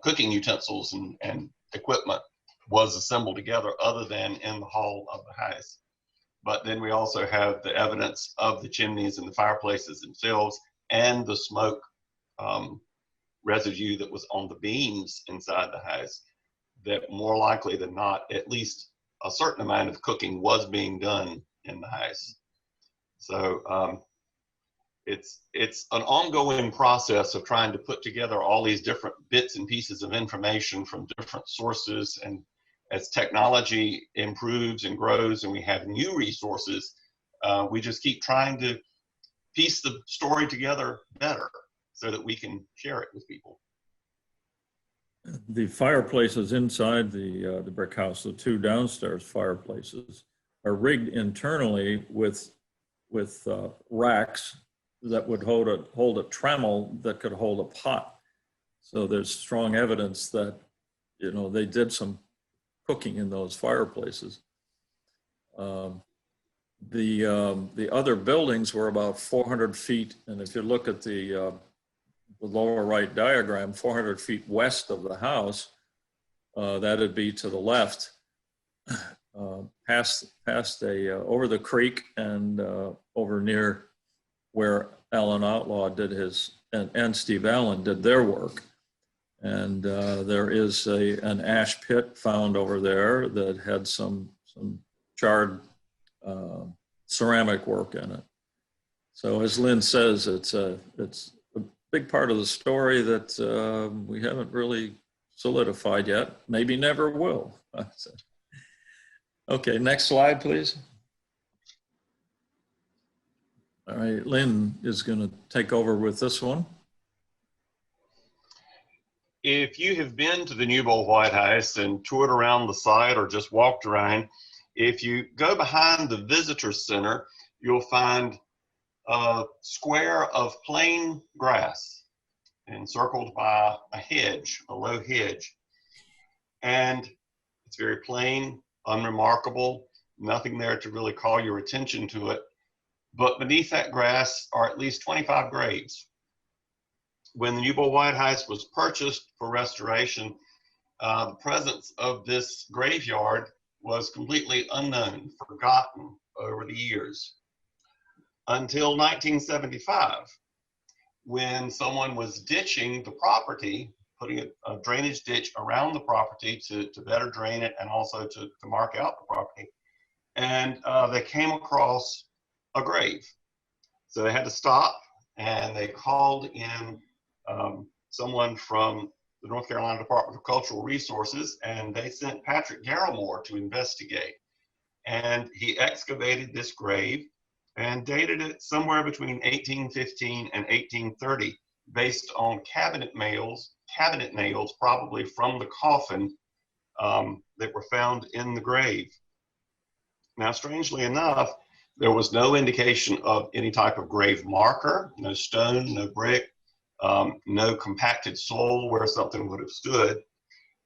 cooking utensils and equipment was assembled together other than in the hall of the house. But then we also have the evidence of the chimneys and the fireplaces themselves and the smoke residue that was on the beams inside the house, that more likely than not, at least a certain amount of cooking was being done in the house. So it's an ongoing process of trying to put together all these different bits and pieces of information from different sources. And as technology improves and grows and we have new resources, we just keep trying to piece the story together better so that we can share it with people.
The fireplaces inside the brick house, the two downstairs fireplaces, are rigged internally with racks that would hold a trammel that could hold a pot. So there's strong evidence that, you know, they did some cooking in those fireplaces. The other buildings were about 400 feet, and if you look at the lower right diagram, 400 feet west of the house, that'd be to the left, past over the creek and over near where Alan Outlaw did his, and Steve Allen did their work. And there is an ash pit found over there that had some charred ceramic work in it. So as Lynn says, it's a big part of the story that we haven't really solidified yet, maybe never will. Okay, next slide, please. All right, Lynn is going to take over with this one.
If you have been to the Newbold-White House and toured around the site or just walked around, if you go behind the visitor center, you'll find a square of plain grass encircled by a hedge, a low hedge. And it's very plain, unremarkable, nothing there to really call your attention to it. But beneath that grass are at least 25 graves. When the Newbold-White House was purchased for restoration, the presence of this graveyard was completely unknown, forgotten over the years. Until 1975, when someone was ditching the property, putting a drainage ditch around the property to better drain it and also to mark out the property. and they came across a grave. So they had to stop, and they called in someone from the North Carolina Department of Cultural Resources, and they sent Patrick Garrimore to investigate. And he excavated this grave and dated it somewhere between 1815 and 1830, based on cabinet nails, probably from the coffin that were found in the grave. Now, strangely enough, there was no indication of any type of grave marker, no stone, no brick, no compacted soil where something would have stood.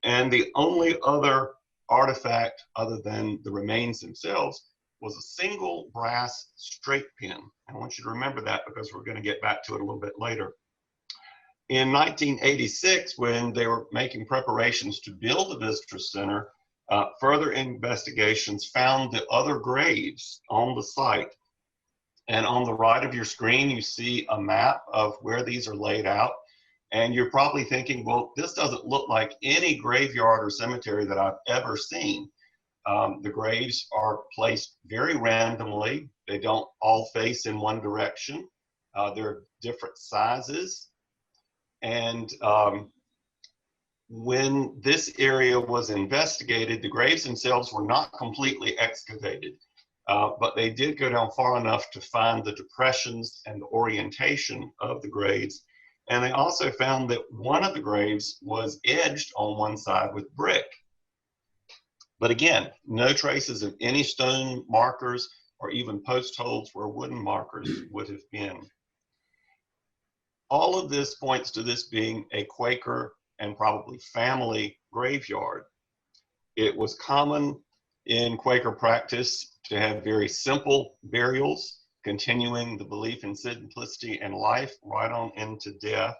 And the only other artifact other than the remains themselves was a single brass straight pin. I want you to remember that because we're going to get back to it a little bit later. In 1986, when they were making preparations to build the visitor center, further investigations found the other graves on the site. And on the right of your screen, you see a map of where these are laid out. And you're probably thinking, well, this doesn't look like any graveyard or cemetery that I've ever seen. The graves are placed very randomly. They don't all face in one direction. They're different sizes. And when this area was investigated, the graves themselves were not completely excavated, but they did go down far enough to find the depressions and the orientation of the graves. And they also found that one of the graves was edged on one side with brick. But again, no traces of any stone markers or even post holes where wooden markers would have been. All of this points to this being a Quaker and probably family graveyard. It was common in Quaker practice to have very simple burials, continuing the belief in simplicity and life right on into death.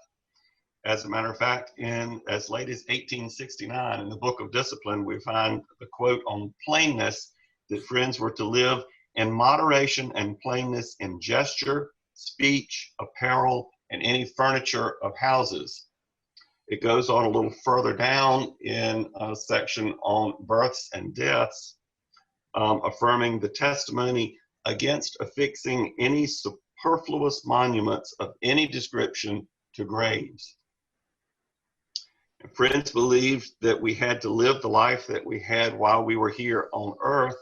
As a matter of fact, in as late as 1869, in the Book of Discipline, we find the quote on plainness, that friends were to live in moderation and plainness in gesture, speech, apparel, and any furniture of houses. It goes on a little further down in a section on births and deaths, affirming the testimony against affixing any superfluous monuments of any description to graves. And friends believed that we had to live the life that we had while we were here on earth,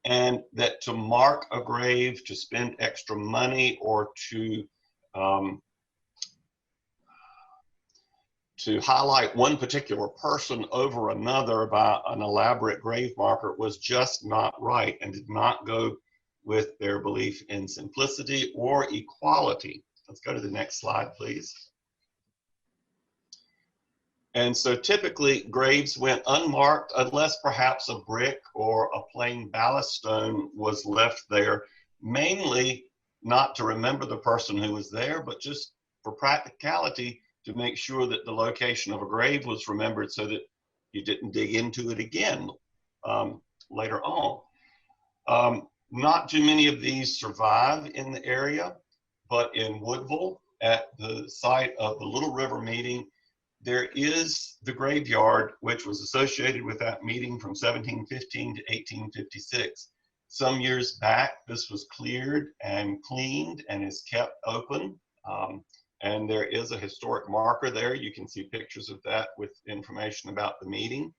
and that to mark a grave, to spend extra money, or to highlight one particular person over another by an elaborate grave marker was just not right and did not go with their belief in simplicity or equality. Let's go to the next slide, please. And so typically graves went unmarked unless perhaps a brick or a plain ballast stone was left there, mainly not to remember the person who was there, but just for practicality, to make sure that the location of a grave was remembered so that you didn't dig into it again later on. Not too many of these survive in the area, but in Woodville, at the site of the Little River meeting, there is the graveyard, which was associated with that meeting from 1715 to 1856. Some years back, this was cleared and cleaned and is kept open. And there is a historic marker there. You can see pictures of that with information about the meeting.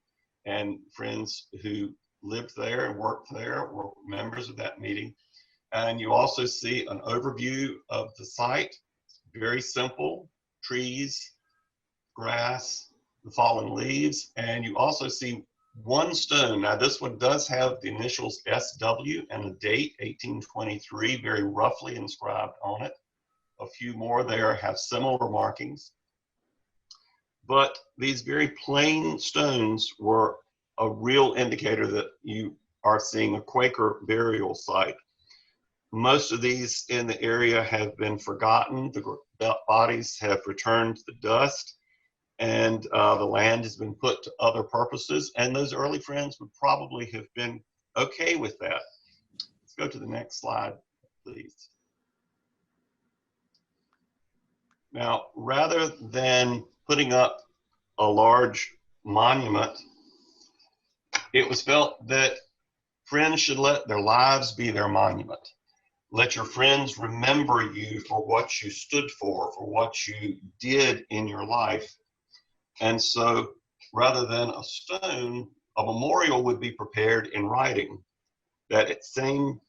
And friends who lived there and worked there were members of that meeting. And you also see an overview of the site. Very simple: trees, grass, the fallen leaves. And you also see one stone. Now this one does have the initials SW and a date, 1823, very roughly inscribed on it. A few more there have similar markings. But these very plain stones were a real indicator that you are seeing a Quaker burial site. Most of these in the area have been forgotten. The bodies have returned to the dust, and the land has been put to other purposes. And those early friends would probably have been okay with that. Let's go to the next slide, please. Now, rather than putting up a large monument, it was felt that Friends should let their lives be their monument. Let your friends remember you for what you stood for what you did in your life. And so rather than a stone, a memorial would be prepared in writing. That same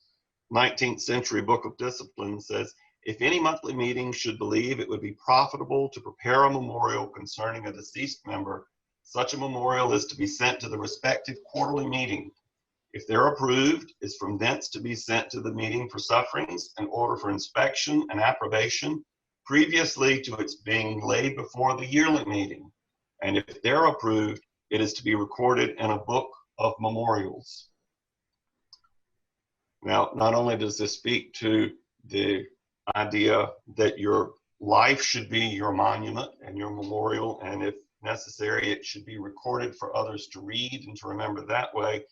19th century book of discipline says, if any monthly meeting should believe it would be profitable to prepare a memorial concerning a deceased member, such a memorial is to be sent to the respective quarterly meeting. If they're approved, is from thence to be sent to the meeting for sufferings in order for inspection and approbation, previously to its being laid before the yearly meeting. And if they're approved, it is to be recorded in a book of memorials. Now, not only does this speak to the idea that your life should be your monument and your memorial, and if necessary, it should be recorded for others to read and to remember that way.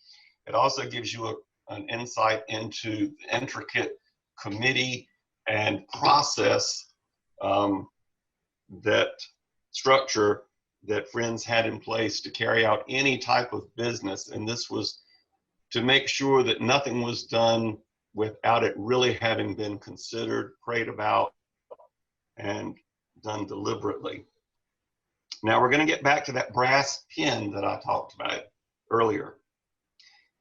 It also gives you an insight into the intricate committee and process that structure that Friends had in place to carry out any type of business. And this was to make sure that nothing was done without it really having been considered, prayed about, and done deliberately. Now we're going to get back to that brass pin that I talked about earlier.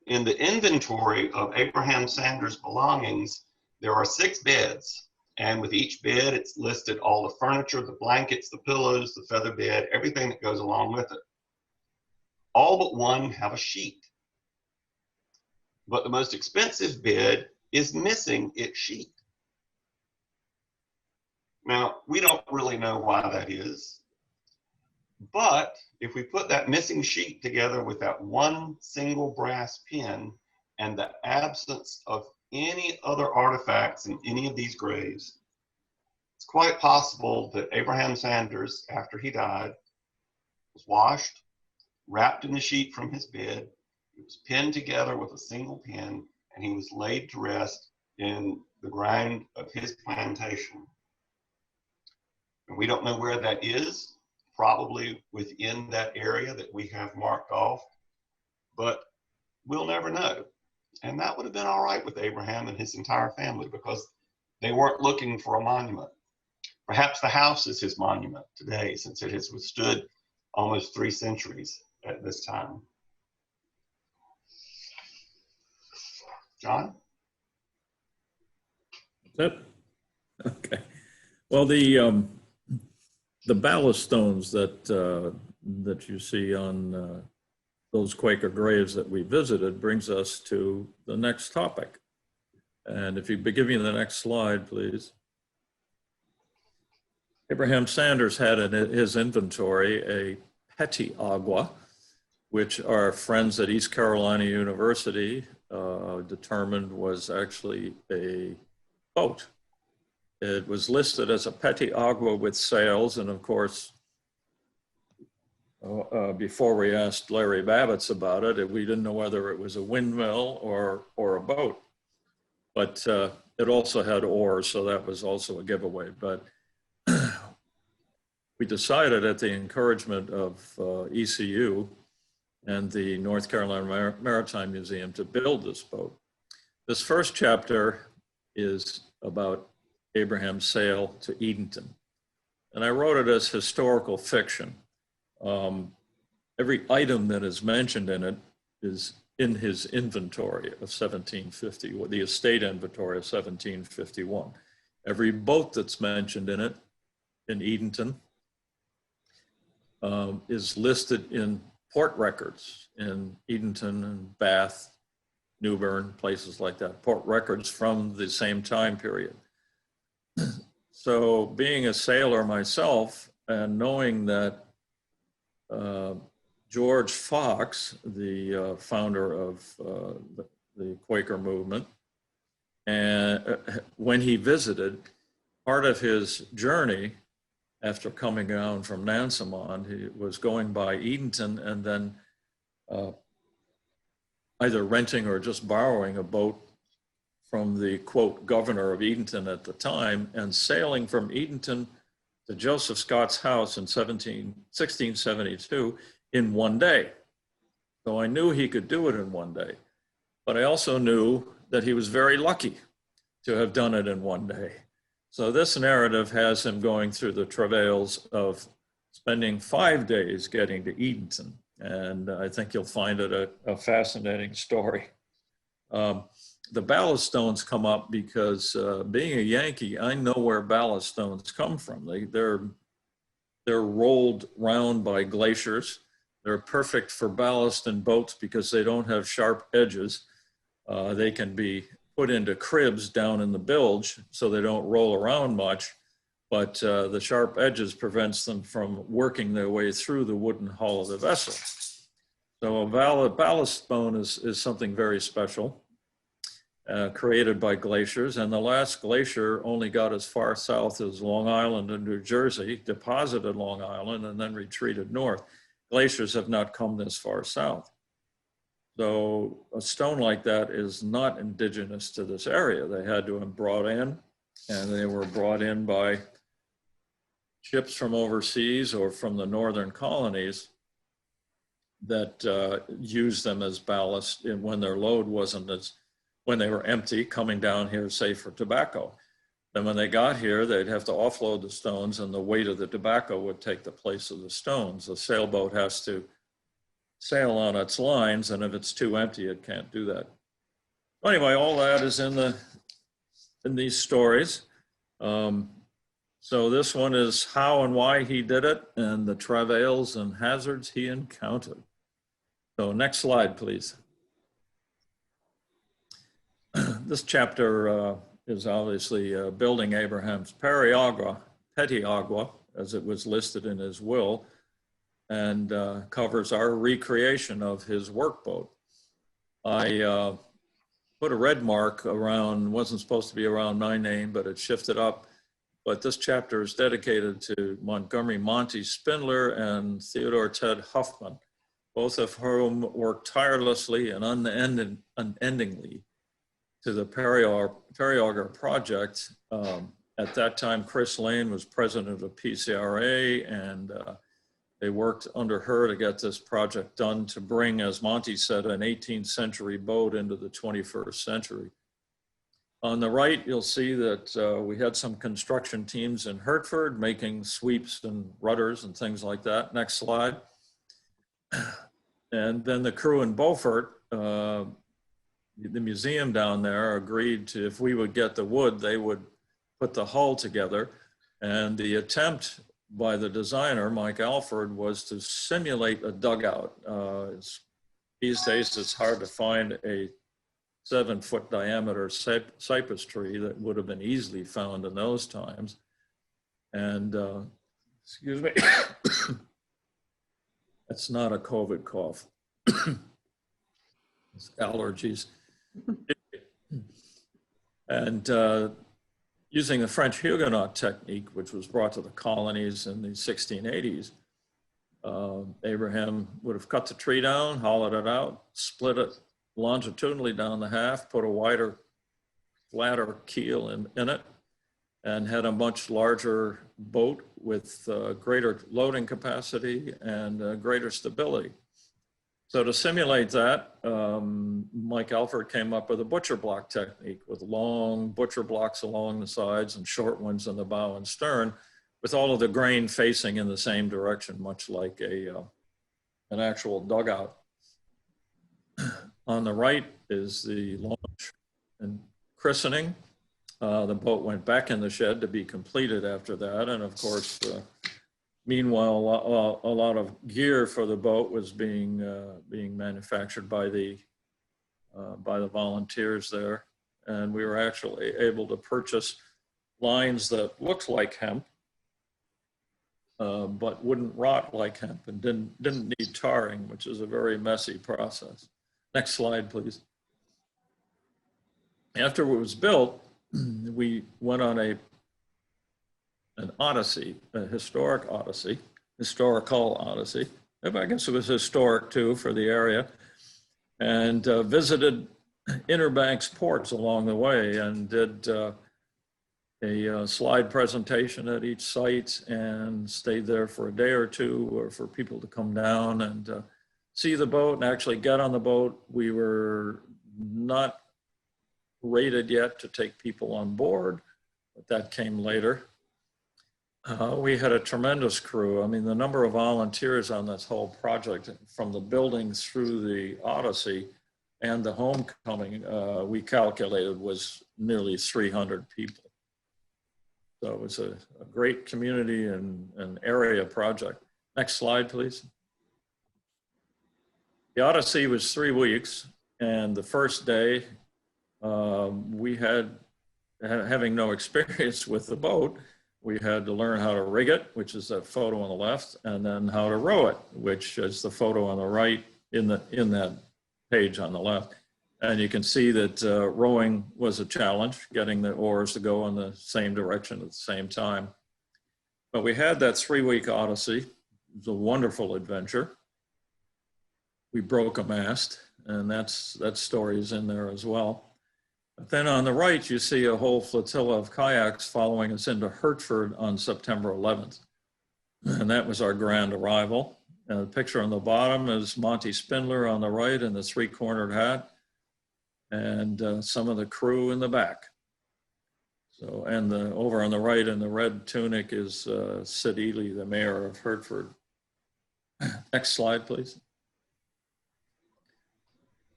In the inventory of Abraham Sanders' belongings, there are 6 beds, and with each bed, it's listed all the furniture, the blankets, the pillows, the feather bed, everything that goes along with it. All but one have a sheet. But the most expensive bed is missing its sheet. Now, we don't really know why that is, but if we put that missing sheet together with that one single brass pin and the absence of any other artifacts in any of these graves, it's quite possible that Abraham Sanders, after he died, was washed, wrapped in the sheet from his bed, it was pinned together with a single pin, and he was laid to rest in the ground of his plantation. And we don't know where that is, probably within that area that we have marked off, but we'll never know. And that would have been all right with Abraham and his entire family because they weren't looking for a monument. Perhaps the house is his monument today, since it has withstood almost 3 centuries at this time. John?
That's it? Okay. Well, the ballast stones that you see on those Quaker graves that we visited brings us to the next topic. And if you give me the next slide, please. Abraham Sanders had in his inventory a Periauger, which our friends at East Carolina University determined was actually a boat. It was listed as a Periauger with sails, and of course, before we asked Larry Babbitts about it, we didn't know whether it was a windmill or a boat. But it also had oars, so that was also a giveaway. But we decided at the encouragement of ECU and the North Carolina Maritime Museum to build this boat. This first chapter is about Abraham's sail to Edenton. And I wrote it as historical fiction. Every item that is mentioned in it is in his inventory of 1750, or the estate inventory of 1751. Every boat that's mentioned in it, in Edenton, is listed in port records in Edenton and Bath, Newbern, places like that, port records from the same time period. So being a sailor myself and knowing that George Fox, the founder of the Quaker movement, and when he visited, part of his journey after coming down from Nansemond, he was going by Edenton and then either renting or just borrowing a boat from the, quote, governor of Edenton at the time, and sailing from Edenton to Joseph Scott's house in 1672 in one day. So I knew he could do it in one day. but I also knew that he was very lucky to have done it in one day. So this narrative has him going through the travails of spending 5 days getting to Edenton. And I think you'll find it a fascinating story. The ballast stones come up because being a Yankee, I know where ballast stones come from. They're rolled round by glaciers. They're perfect for ballast in boats because they don't have sharp edges. They can be put into cribs down in the bilge so they don't roll around much, but the sharp edges prevents them from working their way through the wooden hull of the vessel. So a ballast stone is something very special, created by glaciers. And the last glacier only got as far south as Long Island and New Jersey, deposited Long Island, and then retreated north. Glaciers have not come this far south. So a stone like that is not indigenous to this area. They had to have been brought in, and they were brought in by ships from overseas or from the northern colonies that used them as ballast when their load wasn't when they were empty, coming down here, say, for tobacco. Then when they got here, they'd have to offload the stones, and the weight of the tobacco would take the place of the stones. The sailboat has to sail on its lines, and if it's too empty, it can't do that. Anyway, all that is in these stories. So this one is how and why he did it, and the travails and hazards he encountered. So next slide, please. This chapter is obviously building Abraham's Periauger, as it was listed in his will, and covers our recreation of his workboat. I put a red mark around, wasn't supposed to be around my name, but it shifted up. But this chapter is dedicated to Montgomery Monty Spindler and Theodore Ted Huffman, both of whom worked tirelessly and unendingly to the Periauger project. At that time, Chris Lane was president of PCRA, and they worked under her to get this project done to bring, as Monty said, an 18th century boat into the 21st century. On the right, you'll see that we had some construction teams in Hertford making sweeps and rudders and things like that. Next slide. And then the crew in Beaufort, the museum down there, agreed to, if we would get the wood, they would put the hull together. And the attempt by the designer, Mike Alford, was to simulate a dugout. These days, it's hard to find a 7-foot diameter cypress tree that would have been easily found in those times. And, excuse me, that's not a COVID cough. It's allergies. And using the French Huguenot technique, which was brought to the colonies in the 1680s, Abraham would have cut the tree down, hollowed it out, split it longitudinally down the half, put a wider, flatter keel in it, and had a much larger boat with greater loading capacity and greater stability. So to simulate that, Mike Alford came up with a butcher block technique with long butcher blocks along the sides and short ones in the bow and stern, with all of the grain facing in the same direction, much like an actual dugout. On the right is the launch and christening. The boat went back in the shed to be completed after that. And of course, meanwhile, a lot of gear for the boat was being manufactured by the volunteers there. And we were actually able to purchase lines that looked like hemp, but wouldn't rot like hemp and didn't need tarring, which is a very messy process. Next slide, please. After it was built, we went on an odyssey, a historical odyssey. I guess it was historic too for the area, and visited Inner Banks ports along the way and did a slide presentation at each site and stayed there for a day or two, or for people to come down and see the boat and actually get on the boat. We were not rated yet to take people on board, but that came later. We had a tremendous crew. I mean, the number of volunteers on this whole project, from the building through the Odyssey and the homecoming, we calculated was nearly 300 people. So it was a great community and area project. Next slide, please. The Odyssey was 3 weeks, and the first day we had, having no experience with the boat, we had to learn how to rig it, which is that photo on the left, and then how to row it, which is the photo on the right in that page on the left. And you can see that rowing was a challenge, getting the oars to go in the same direction at the same time. But we had that 3-week Odyssey. It was a wonderful adventure. We broke a mast, and that story is in there as well. But then on the right, you see a whole flotilla of kayaks following us into Hertford on September 11th. And that was our grand arrival. And the picture on the bottom is Monty Spindler on the right in the 3-cornered hat, and some of the crew in the back. So, and over on the right in the red tunic is Sid Ely, the mayor of Hertford. Next slide, please.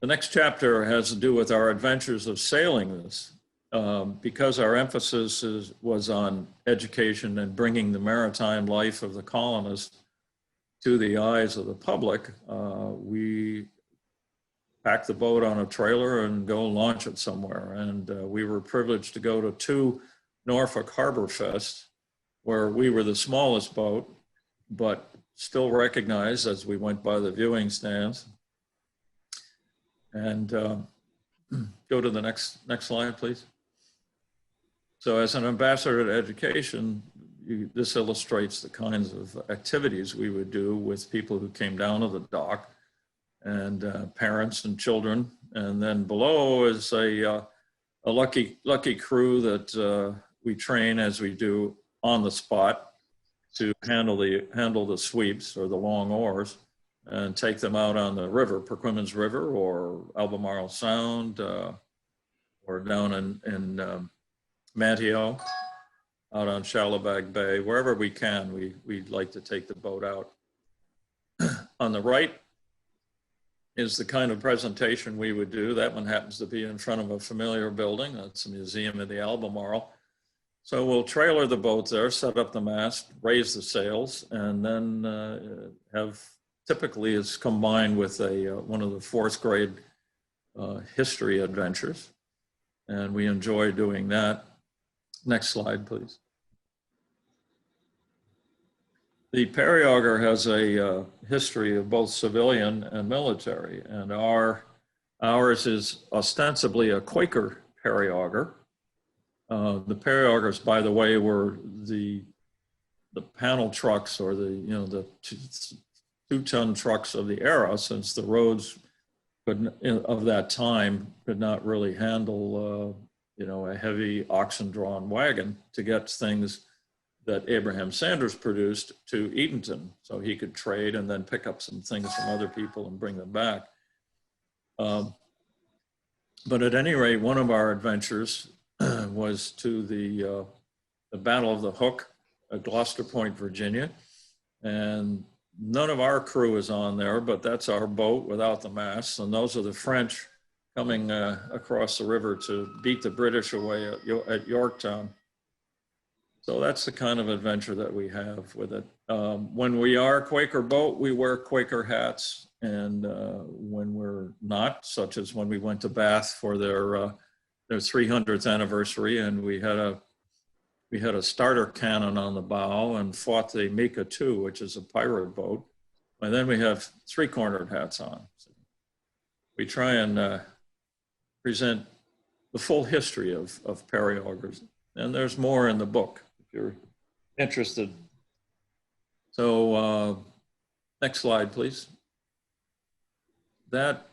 The next chapter has to do with our adventures of sailing this. Because our emphasis was on education and bringing the maritime life of the colonists to the eyes of the public, we pack the boat on a trailer and go launch it somewhere. And we were privileged to go to 2 Norfolk Harbor Fests, where we were the smallest boat, but still recognized as we went by the viewing stands. And go to the next slide, please. So as an ambassador to education, this illustrates the kinds of activities we would do with people who came down to the dock, and parents and children. And then below is a lucky crew that we train, as we do on the spot, to handle the sweeps or the long oars and take them out on the river, Perquimans River or Albemarle Sound, or down in Manteo, out on Shallowbag Bay, wherever we can, we'd like to take the boat out. On the right is the kind of presentation we would do. That one happens to be in front of a familiar building. That's a museum in the Albemarle. So we'll trailer the boat there, set up the mast, raise the sails, and then typically it's combined with one of the 4th grade history adventures. And we enjoy doing that. Next slide, please. The Periauger has a history of both civilian and military, and ours is ostensibly a Quaker Periauger. The Periaugers, by the way, were the panel trucks, or the 2-ton trucks of the era, since the roads of that time could not really handle a heavy oxen-drawn wagon to get things that Abraham Sanders produced to Eatonton, so he could trade and then pick up some things from other people and bring them back. But at any rate, one of our adventures was to the Battle of the Hook at Gloucester Point, Virginia. And none of our crew is on there, but that's our boat without the masts. And those are the French coming across the river to beat the British away at Yorktown. So that's the kind of adventure that we have with it. When we are a Quaker boat, we wear Quaker hats. And when we're not, such as when we went to Bath for their 300th anniversary, and we had a starter cannon on the bow and fought the Mika II, which is a pirate boat. And then we have 3-cornered hats on. So we try and present the full history of Periaugers. And there's more in the book if you're interested. So next slide, please. That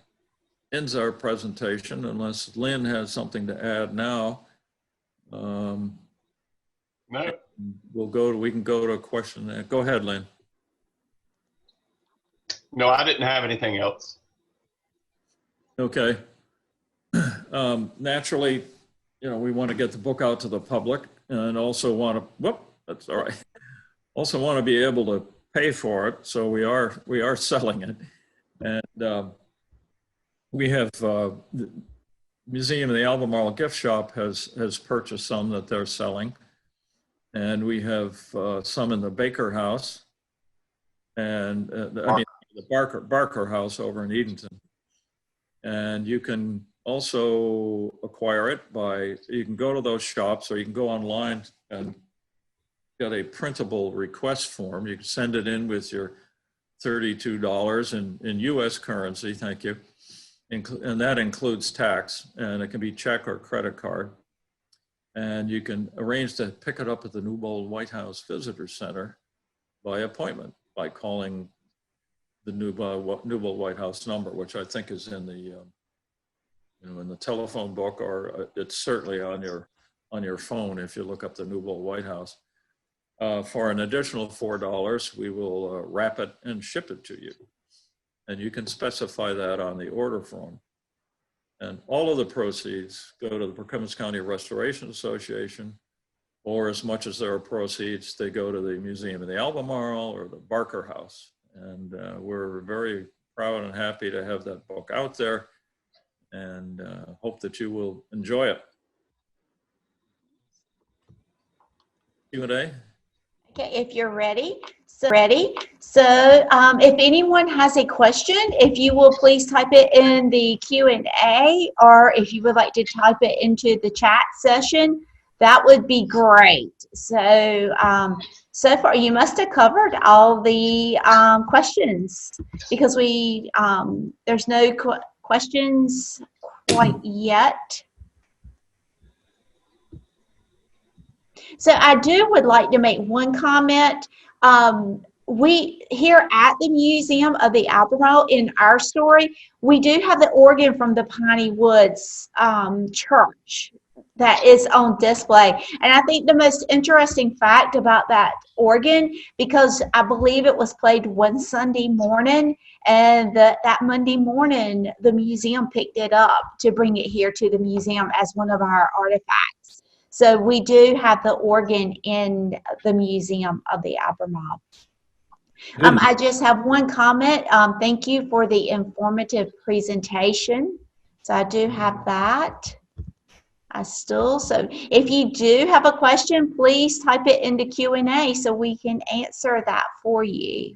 ends our presentation, unless Lynn has something to add now.
No.
We can go to a question. Go ahead, Lynn.
No, I didn't have anything else.
Okay. Naturally, we want to get the book out to the public, and also want to, that's all right. Also want to be able to pay for it. So we are selling it. And we have, the Museum of the Albemarle gift shop has purchased some that they're selling. And we have some in the Baker House, and the Barker House over in Edenton. And you can also acquire it you can go to those shops, or you can go online and get a printable request form. You can send it in with your $32 in US currency, thank you. And that includes tax, and it can be check or credit card. And you can arrange to pick it up at the Newbold-White House Visitor Center by appointment, by calling the Newbold-White House number, which I think is in the in the telephone book, or it's certainly on your phone if you look up the Newbold-White House. For an additional $4, we will wrap it and ship it to you. And you can specify that on the order form. And all of the proceeds go to the Perquimans County Restoration Association, or as much as there are proceeds, they go to the Museum of the Albemarle or the Barker House. And we're very proud and happy to have that book out there, and hope that you will enjoy it. Q&A?
Okay, if you're ready. So if anyone has a question, if you will please type it in the Q&A, or if you would like to type it into the chat session, that would be great. So, so far you must have covered all the questions, because there's no questions quite yet. So I would like to make one comment. We here at the Museum of the Albemarle, in our story, we do have the organ from the Piney Woods church that is on display. And I think the most interesting fact about that organ, because I believe it was played one Sunday morning, and that Monday morning the museum picked it up to bring it here to the museum as one of our artifacts. So we do have the organ in the Museum of the Albemarle. I just have one comment. Thank you for the informative presentation. So I do have that. So if you do have a question, please type it into Q&A so we can answer that for you.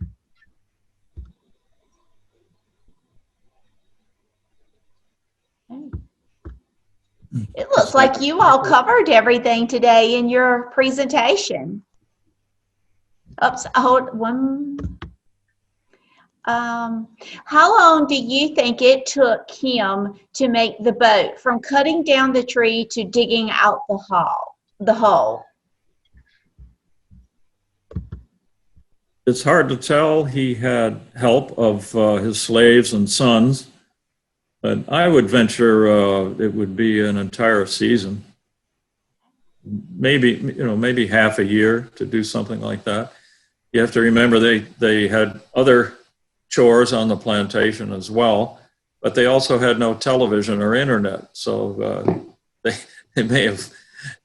Okay. It looks like you all covered everything today in your presentation. Oops, hold one. How long do you think it took him to make the boat, from cutting down the tree to digging out the hole?
It's hard to tell. He had help of his slaves and sons, but I would venture it would be an entire season. Maybe half a year to do something like that. You have to remember they had other chores on the plantation as well, but they also had no television or internet, so they may have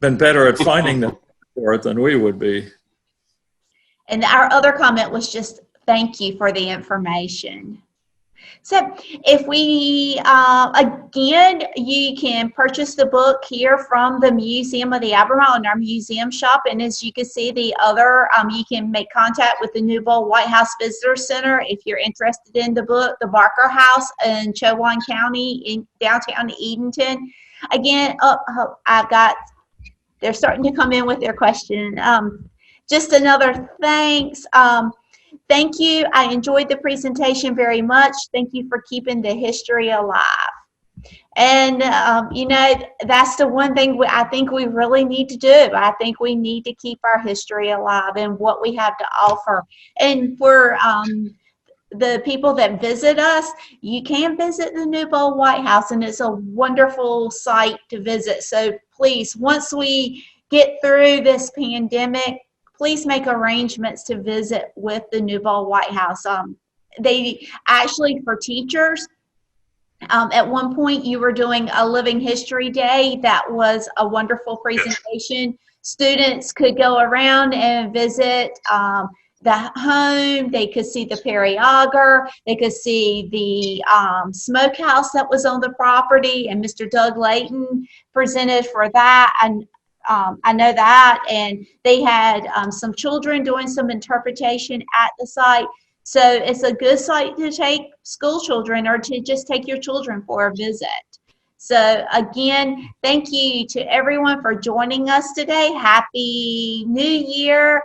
been better at finding them for it than we would be.
And our other comment was just thank you for the information. So if we, again, you can purchase the book here from the Museum of the Albemarle in our museum shop. And as you can see, the other, you can make contact with the Newbold-White House Visitor Center if you're interested in the book, the Barker House in Chowan County in downtown Edenton. Again, they're starting to come in with their question. Just another thanks. Thank you. I enjoyed the presentation very much. Thank you for keeping the history alive. And, that's the one thing I think we really need to do. I think we need to keep our history alive and what we have to offer. And for the people that visit us, you can visit the Newbold-White House, and it's a wonderful site to visit. So please, once we get through this pandemic, please make arrangements to visit with the Newbold-White House. They actually, for teachers, At one point, you were doing a living history day. That was a wonderful presentation. Students could go around and visit the home. They could see the Periauger. They could see the smokehouse that was on the property, and Mr. Doug Layton presented for that. And I know that. And they had some children doing some interpretation at the site. So it's a good site to take school children or to just take your children for a visit. So again, thank you to everyone for joining us today. Happy New Year.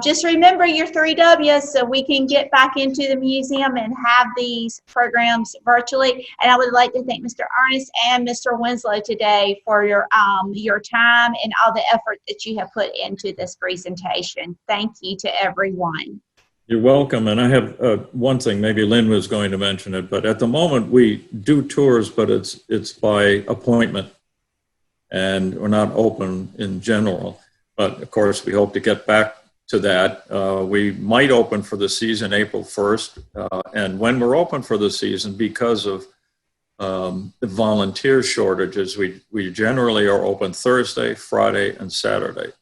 Just remember your 3 W's so we can get back into the museum and have these programs virtually. And I would like to thank Mr. Ernst and Mr. Winslow today for your time and all the effort that you have put into this presentation. Thank you to everyone.
You're welcome. And I have one thing, maybe Lynn was going to mention it, but at the moment we do tours, but it's by appointment and we're not open in general. But of course, we hope to get back to that. We might open for the season April 1st. And when we're open for the season, because of the volunteer shortages, we generally are open Thursday, Friday, and Saturday.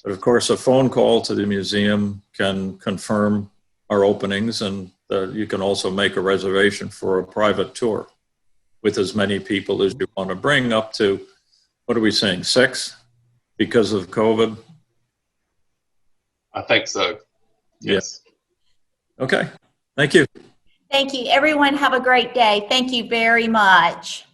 But of course, a phone call to the museum can confirm our openings, and you can also make a reservation for a private tour with as many people as you want to bring, up to, what are we saying, 6 because of COVID?
I think so. Yes.
Yeah. Okay. Thank you.
Thank you. Everyone have a great day. Thank you very much.